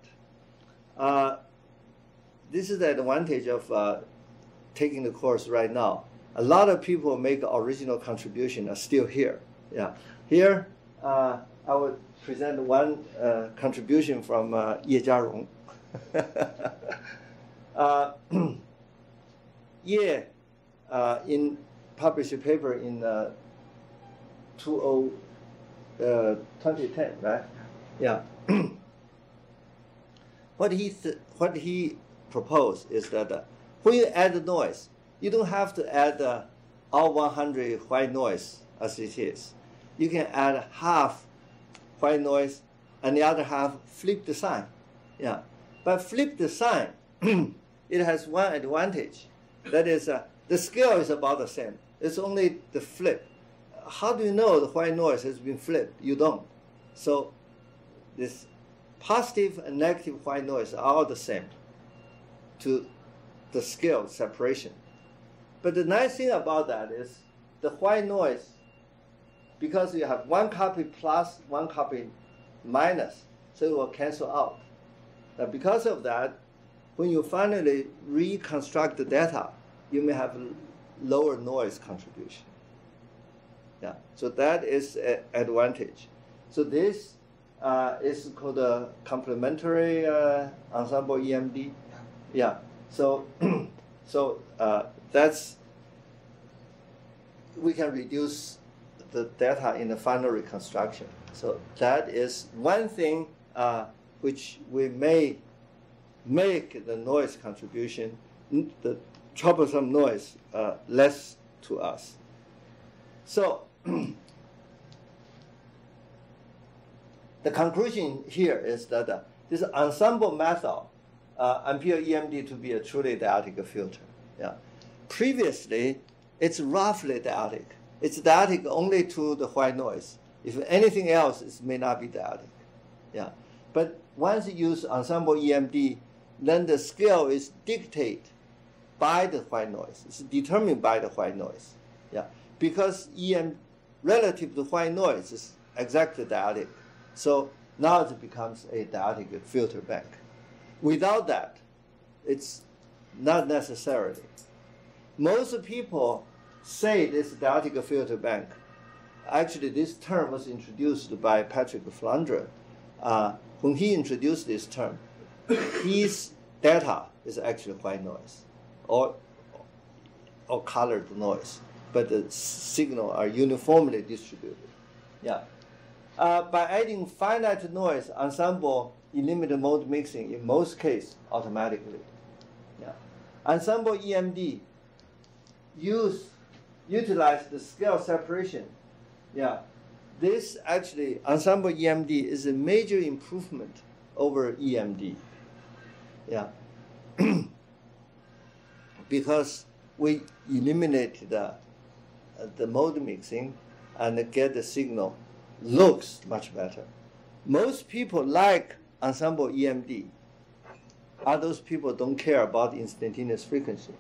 This is the advantage of taking the course right now. A lot of people make original contribution are still here. Yeah, here I will present one contribution from Ye Jiarong. Ye in published a paper in 2010, right? Yeah. What he proposed is that when you add noise, you don't have to add all 100 white noise as it is. You can add half white noise and the other half flip the sign. Yeah. But flip the sign, it has one advantage. That is, the scale is about the same. It's only the flip. How do you know the white noise has been flipped? You don't. So this positive and negative white noise are all the same to the scale separation. But the nice thing about that is the white noise, because you have one copy plus, one copy minus, so it will cancel out. Now because of that, when you finally reconstruct the data, you may have lower noise contribution. Yeah, so that is an advantage. So this is called a complementary ensemble EMD. Yeah, so that's, we can reduce the data in the final reconstruction. So that is one thing which we may make the noise contribution, the troublesome noise, less to us. So the conclusion here is that this ensemble method appear EMD to be a truly dietic filter. Yeah. Previously, it's roughly dietic. It's dietic only to the white noise. If anything else, it may not be dietic. Yeah. But once you use ensemble EMD, then the scale is dictated by the white noise. It's determined by the white noise. Yeah. Because EM relative to white noise is exactly dietic. So now it becomes a dietic filter bank. Without that, it's not necessarily. Most people say this dietic filter bank. Actually, this term was introduced by Patrick Flandre. When he introduced this term, his data is actually white noise or colored noise, but the signal are uniformly distributed. Yeah. By adding finite noise, ensemble eliminate mode mixing in most cases automatically. Yeah. Ensemble EMD utilize the scale separation. Yeah. This actually, ensemble EMD is a major improvement over EMD. Yeah. Because we eliminate the mode mixing and get the signal looks much better. Most people like ensemble EMD. Those people don't care about instantaneous frequency.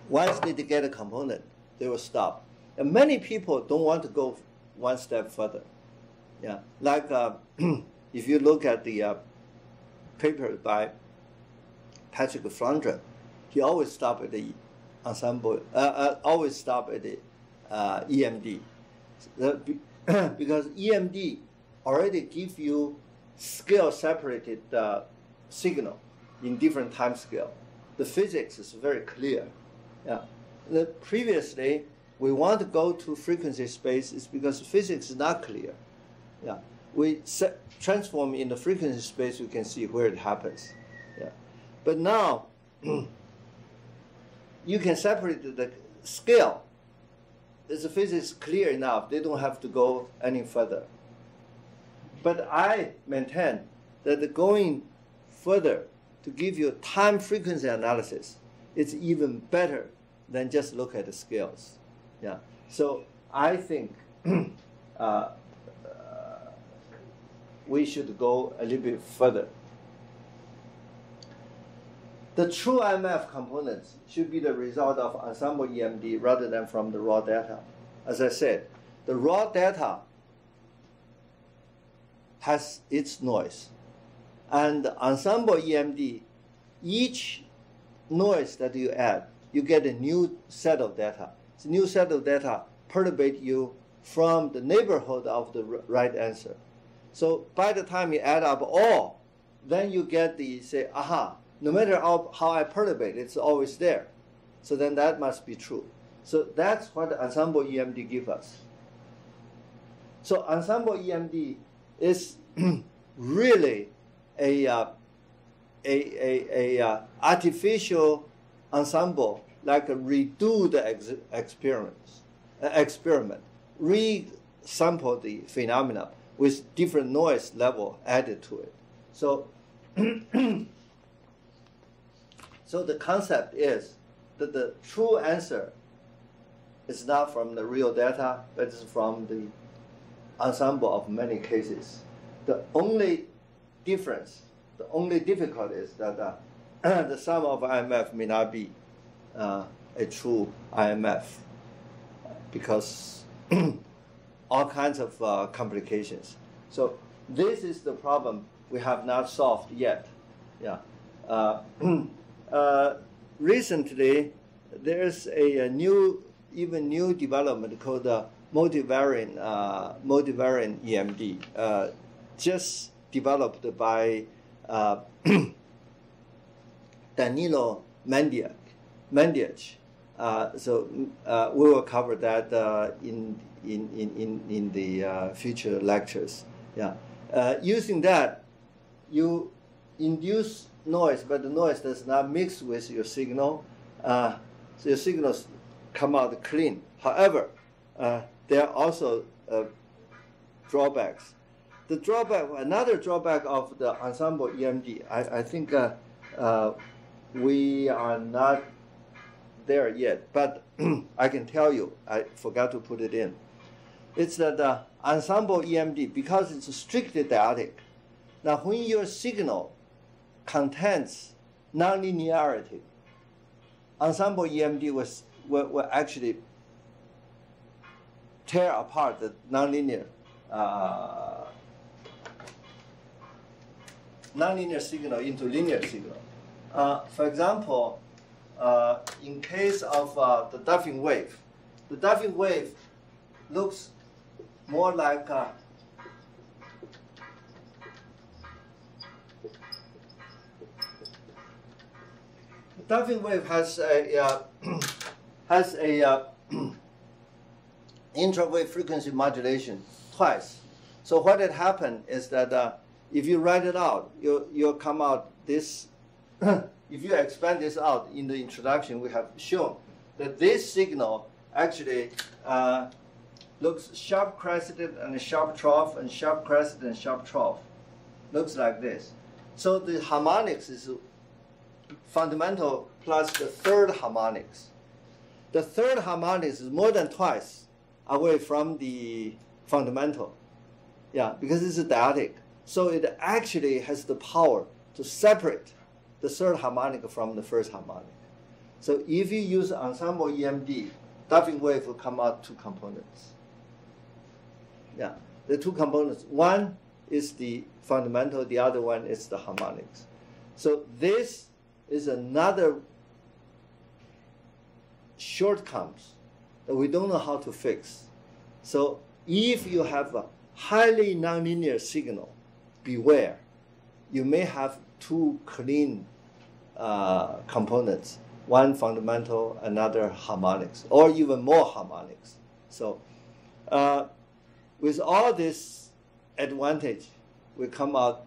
Once they get a component, they will stop. And many people don't want to go one step further. Yeah, like if you look at the paper by Patrick Flandre, he always stop at the ensemble, always stop at the EMD. Because EMD already gives you scale separated signal in different time scale. The physics is very clear. Yeah. Previously, we want to go to frequency space is because physics is not clear. Yeah. We transform in the frequency space, we can see where it happens. Yeah. But now, you can separate the scale. The physics clear enough. They don't have to go any further. But I maintain that going further to give you time frequency analysis is even better than just look at the scales. Yeah. So I think we should go a little bit further. the true IMF components should be the result of ensemble EMD rather than from the raw data. As I said, the raw data has its noise. And the ensemble EMD, each noise that you add, you get a new set of data. This new set of data perturbate you from the neighborhood of the right answer. So by the time you add up all, then you get the, say, aha, no matter how I perturbate, it's always there. So then that must be true. So that's what the ensemble EMD gives us. So ensemble EMD is really a artificial ensemble, like a redo the experiment, re-sample the phenomena with different noise level added to it. So, so the concept is that the true answer is not from the real data, but it's from the ensemble of many cases. The only difference, the only difficulty is that the sum of IMF may not be a true IMF because all kinds of complications. So this is the problem we have not solved yet. Yeah. Recently, there's a new development called multivariant EMD, just developed by Danilo Mandic. So we will cover that in the future lectures. Yeah, using that, you induce noise, but the noise does not mix with your signal. So your signals come out clean. However, there are also drawbacks. Another drawback of the ensemble EMD, I think we are not there yet, but I can tell you, I forgot to put it in. It's that the ensemble EMD, because it's strictly dyadic. Now, when your signal contains nonlinearity, ensemble EMD will actually tear apart the nonlinear signal into linear signal. For example, in case of the Duffing wave, the Duffing wave looks more like the Duffing wave has a intra-wave frequency modulation twice. So what had happened is that if you write it out, you'll come out this. If you expand this out in the introduction, we have shown that this signal actually looks sharp crested and sharp trough and sharp crested and sharp trough. Looks like this. So the harmonics is fundamental plus the third harmonics. The third harmonics is more than twice away from the fundamental. Yeah, because it's dyadic. So it actually has the power to separate the third harmonic from the first harmonic. So if you use ensemble EMD, Duffing wave will come out two components. Yeah, the two components. One is the fundamental, the other one is the harmonics. So this is another shortcomings that we don't know how to fix. So if you have a highly nonlinear signal, beware. You may have two clean components, one fundamental, another harmonics, or even more harmonics. So with all this advantage, we come out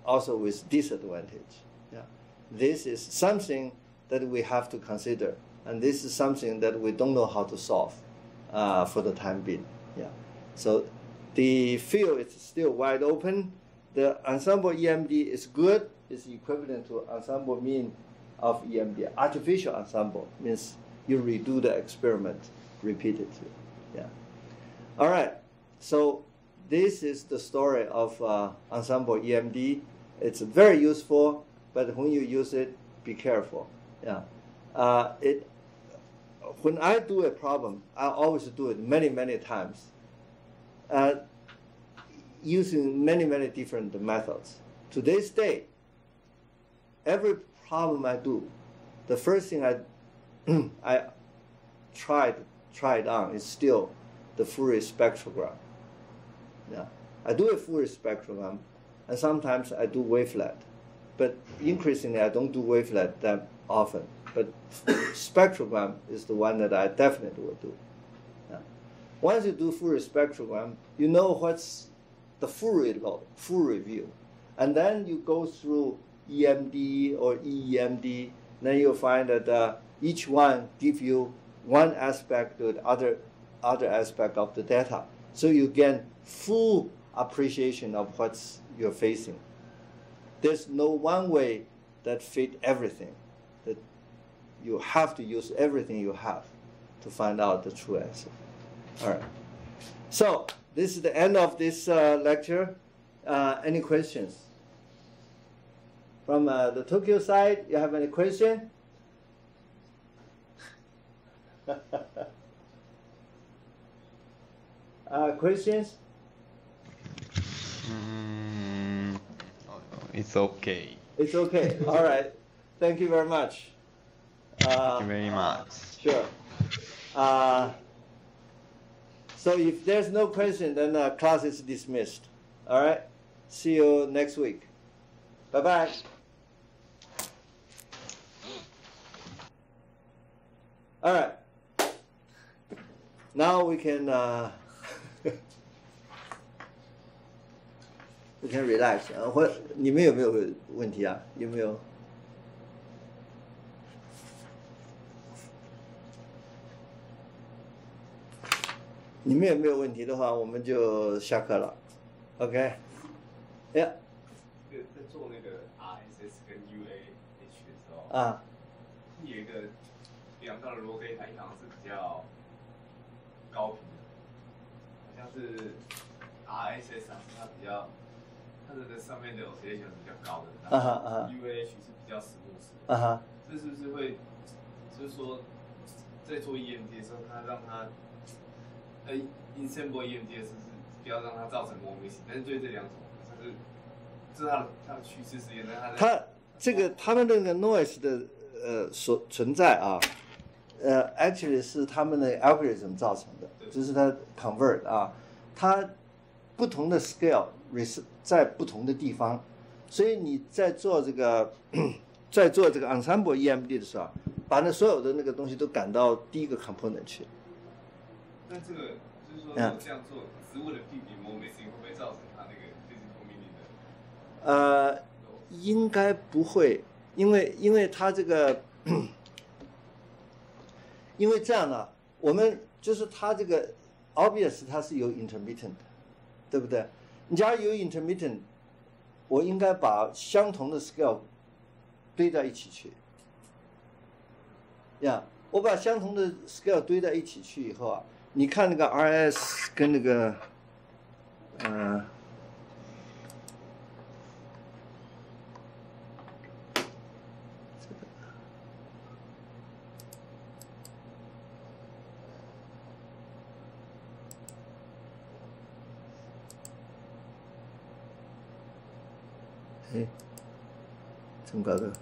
also with disadvantage. Yeah. This is something that we have to consider, and this is something that we don't know how to solve for the time being. Yeah. So the field is still wide open. The ensemble EMD is good. It's equivalent to ensemble mean of EMD. Artificial ensemble means you redo the experiment repeatedly. Yeah. All right. So this is the story of ensemble EMD. It's very useful, but when you use it, be careful. Yeah. When I do a problem, I always do it many, many times, using many, many different methods. To this day, every problem I do, the first thing I tried on is still the Fourier spectrogram. Yeah. I do a Fourier spectrogram, and sometimes I do wavelet. But increasingly, I don't do wavelet that often. But spectrogram is the one that I definitely will do. Yeah. Once you do Fourier spectrogram, you know what's the Fourier view. And then you go through EMD or EEMD, then you'll find that each one gives you one aspect to the other aspect of the data. So you get full appreciation of what you're facing. There's no one way that fit everything. That you have to use everything you have to find out the true answer. All right. So this is the end of this lecture. Any questions? From the Tokyo side, you have any question? Questions? It's okay. It's okay. All right. Thank you very much. Thank you very much. Sure. So if there's no question, then class is dismissed. All right. See you next week. Bye-bye. All right. Now we can we can relax. 你们有没有问题啊？有没有？你们有没有问题的话，我们就下课了。OK？ 呀。在做那个 RSS 跟 UAH 的时候，有一个量到的 raw data 好像是比较高频的，好像是 RSS 它比较，它的上面的 oscillation 是比较高的，然后 UAH 是比较 smooth 的。这是不是会，就是说，在做 EMD 的时候，它让它ensemble EMD 是不是不要让它造成 more missing？ 但是对这两种，这是它的趋势实验，他们那个 noise 的所存在啊，actually 是他们的 algorithm 造成的，就是它 convert 啊，它不同的 scale 在不同的地方，所以你在做这个ensemble EMD 的时候，把那所有的那个东西都赶到第一个 component 去。那这个就是说，如果这样做，只是为了避免 more missing，会不会造成它那个 physical meaning 的？应该不会，因为它这个，因为这样呢，我们就是它这个 obvious 它是有 intermittent 的，对不对？你假如有 intermittent， 我应该把相同的 scale 堆在一起去，我把相同的 scale 堆在一起去以后啊，你看那个 RS 跟那个怎么搞的？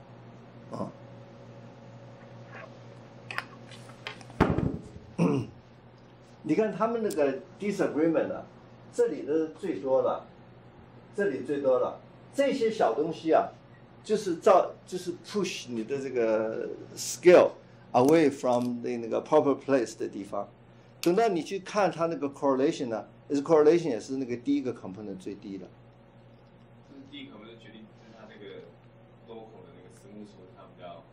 你看他们那个 disagreement 啊，这里的最多了，这里最多了。这些小东西啊，就是 push 你的这个 scale away from 那个 proper place 的地方。等到你去看它那个 correlation 呢，correlation 也是那个第一个 component 最低的。就是第一个 component 决定就是它那个 local 的那个smooth 它比较。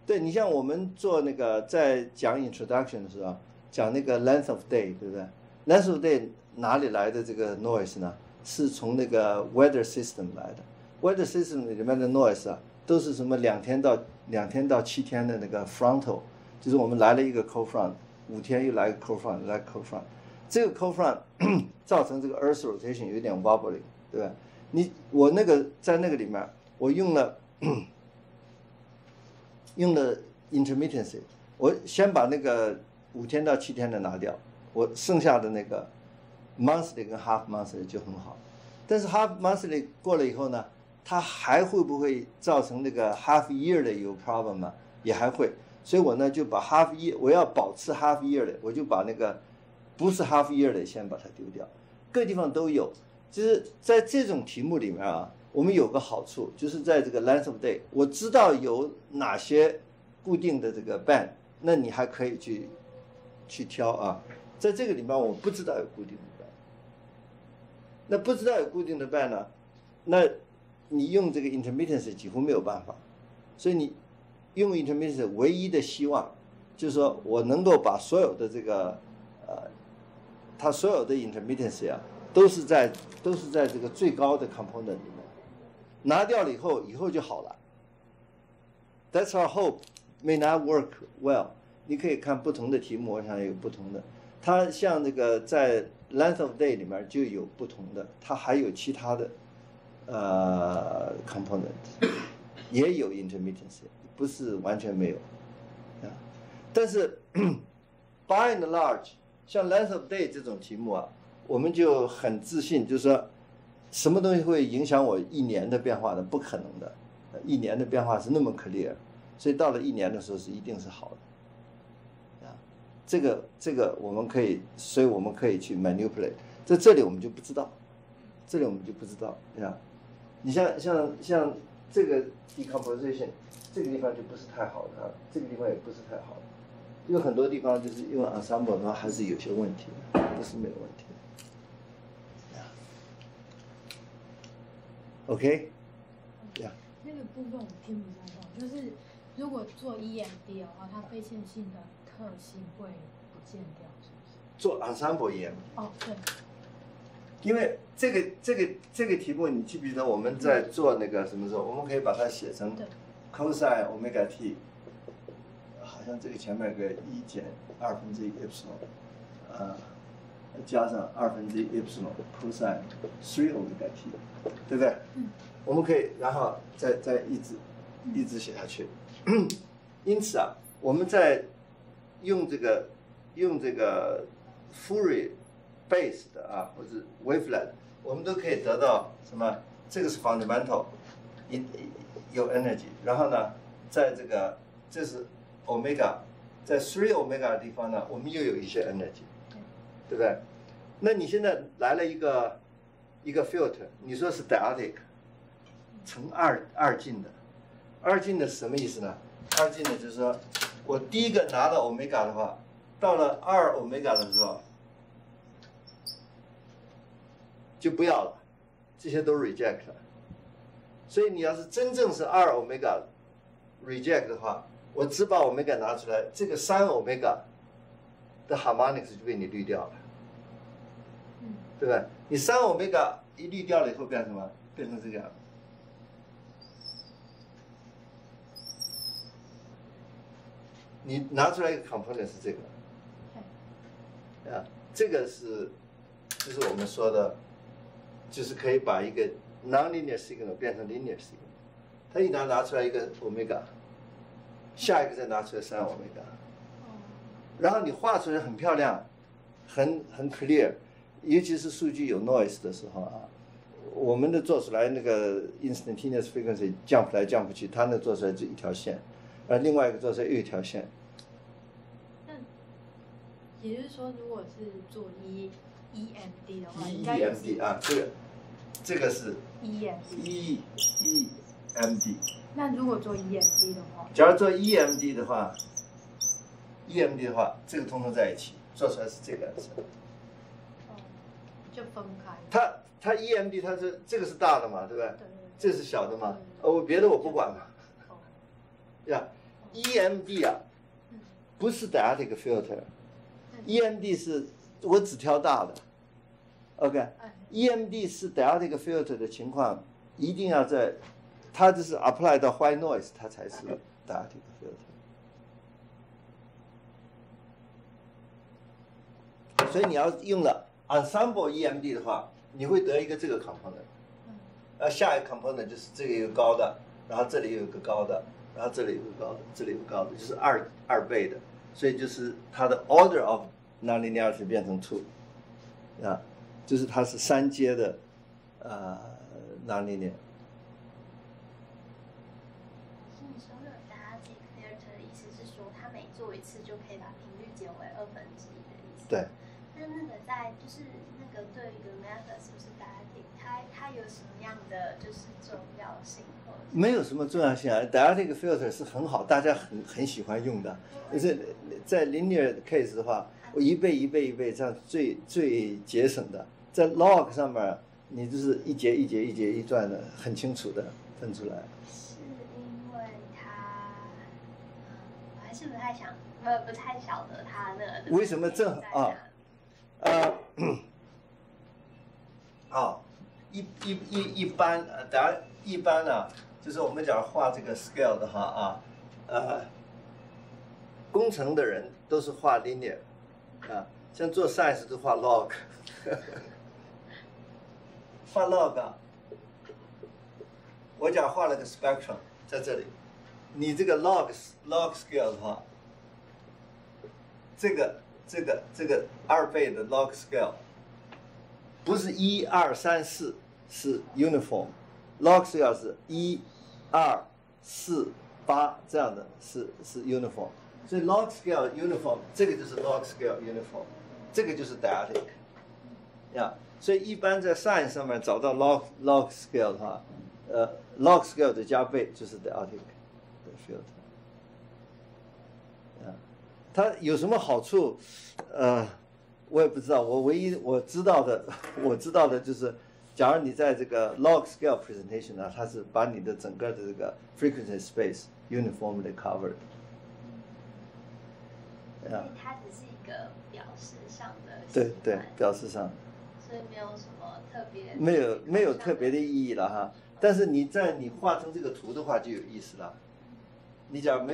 对，你像我们做那个在讲 introduction 的时候，讲那个 length of day， 对不对 ？length of day 哪里来的这个 noise 呢？是从那个 weather system 来的。weather system 里面的 noise 啊，都是什么2天到7天的那个 frontal， 就是我们来了一个 cold front，5天又来一个 cold front， 来 cold front， 这个 cold front 造成这个 earth rotation 有点 wobbling， 对吧？我那个在那个里面，我用了用了 intermittency， 我先把那个5天到7天的拿掉，我剩下的那个 monthly 跟 half monthly 就很好。但是 half monthly 过了以后呢，它还会不会造成那个 half year 的有 problem 吗？也还会。所以我呢就把 half year， 我要保持 half year 的，我就把那个不是 half year 的先把它丢掉。各地方都有，就是在这种题目里面啊，我们有个好处，就是在这个 length of day， 我知道有哪些固定的这个 band， 那你还可以去挑啊。在这个里面我不知道有固定的 band， 那不知道有固定的 band 呢，那你用这个 intermittency 几乎没有办法，所以你用 intermittency 唯一的希望就是说我能够把所有的这个它所有的 intermittency 啊都是在这个最高的 component 里面，拿掉了以后就好了。That's our hope. May not work well. 你可以看不同的题目，我想有不同的。它像这个在 length of day 里面就有不同的，它还有其他的component， 也有 intermittency， 不是完全没有啊。但是 by and large， 像 length of day 这种题目啊，我们就很自信，就是说什么东西会影响我1年的变化的？不可能的，1年的变化是那么 clear， 所以到了1年的时候是一定是好的啊。这个我们可以，所以我们可以去 manipulate， 在这里我们就不知道，呀。你像这个 decomposition， 这个地方就不是太好的啊，这个地方也不是太好的。有很多地方就是用 ensemble 的话还是有些问题的，不是没有问题的。OK， 那个部分我听不太懂，就是如果做 EMD 的话，它非线性的特性会不见掉，是不是？做 ensemble EMD。哦，对。因为这个题目，你记不记得我们在做那个什么时候？我们可以把它写成 cosine omega t。好像这个前面有个1减2分之1 epsilon， 加上2分之1 epsilon cosine 3 omega t， 对不对？我们可以然后再一直写下去。因此啊，我们在用这个 Fourier base 的啊，或者 wavelet， 我们都可以得到什么？这个是 fundamental， 有 energy， 然后呢，在这是 omega， 在3 omega 的地方呢，我们又有一些 energy， 对不对？那你现在来了一个 filter， 你说是 diodic， 成二进的，二进的是什么意思呢？二进的就是说我第一个拿到 omega 的话，到了2 omega 的时候就不要了，这些都 reject 了。所以你要是真正是2 omega reject 的话，我只把 omega 拿出来，这个3 omega 的 harmonics 就被你滤掉了，对吧？你3 omega 一滤掉了以后变成什么？变成这个样。你拿出来一个 component 是这个，啊，这个是就是我们说的，就是可以把一个 nonlinear signal 变成 linear signal。它一拿出来一个 omega。下一个再拿出来3 omega， 然后你画出来很漂亮，很 clear， 尤其是数据有 noise 的时候啊，我们的做出来那个 instantaneous frequency jump 来 jump 去，它那做出来就一条线，另外一个做出来又一条线。那也就是说，如果是做 EMD 的话，应该也是 EMD 啊，这个是 EMD。EMD。那如果做 EMD 的话，假如做 EMD 的话，这个通通在一起，做出来是这个样子。就分开。它 EMD 它是这个是大的嘛，对不对？对。这是小的嘛，我别的我不管嘛。EMD 啊，不是 diodic filter，EMD 是我只挑大的。OK，EMD 是 diodic filter 的情况，一定要在。它就是 apply 到 white noise， 它才是 diodic filter。所以你要用了 ensemble EMD 的话，你会得一个这个 component， 下一个 component 就是这个有高的，然后这里有一个高的，然后这里有个高的，这里有个高的，就是二倍的，所以就是它的 order of nonlinearity 变成 2， 啊，就是它是3阶的nonlinear。你说的 dyadic filter 的意思是说，它每做一次就可以把频率减为1/2的意思。对。那个在就是那个对一个 method 是不是 dyadic， 它有什么样的就是重要性？没有什么重要性啊 ，dyadic filter 是很好，大家很喜欢用的。就是在 linear case 的话，我一倍这样最节省的。在 log 上面，你就是一节一转的，很清楚的分出来。是因为它，我还是不太晓得它的为什么正啊？一般当然一般呢，就是我们假如画这个 scale 的话工程的人都是画 linear 像做 science 都画 log 画 log 我假如画了个 spectrum 在这里，你这个 log scale 的话，这个2倍的 log scale 不是1、2、3、4是 uniform。log scale 是1、2、4、8这样的是 uniform， 所以 log scale uniform 这个就是 log scale uniform， 这个就是 dyadic， 所以一般在 science 上面找到 log scale 的话，log scale 的加倍就是 dyadic 的 filter。它有什么好处？我也不知道。我知道的就是，假如你在这个 log scale presentation 呢，它是把你的整个的这个 frequency space uniformly covered。所以它只是一个表示上的。对，表示上。所以没有什么特别。没有特别的意义了哈。但是你画成这个图的话就有意思了。你假如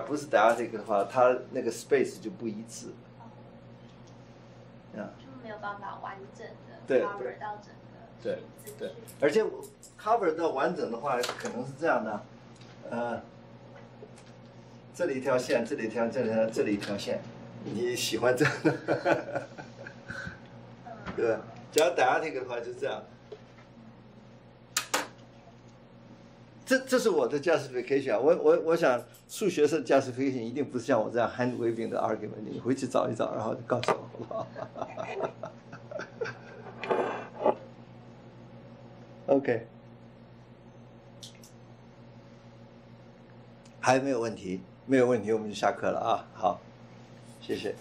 不是 dyadic 的话，它那个 space 就不一致。就没有办法完整的 cover 到整个对，而且 cover 到完整的话，可能是这样的，这里一条线，这里一条线，你喜欢这样的，对吧？假如 dyadic 的话就这样。这是我的 justification 我想数学上 justification 一定不是像我这样 hand waving 的 argument， 你回去找一找，然后就告诉我好不好？OK， 还有没有问题？没有问题，我们就下课了啊。好，谢谢。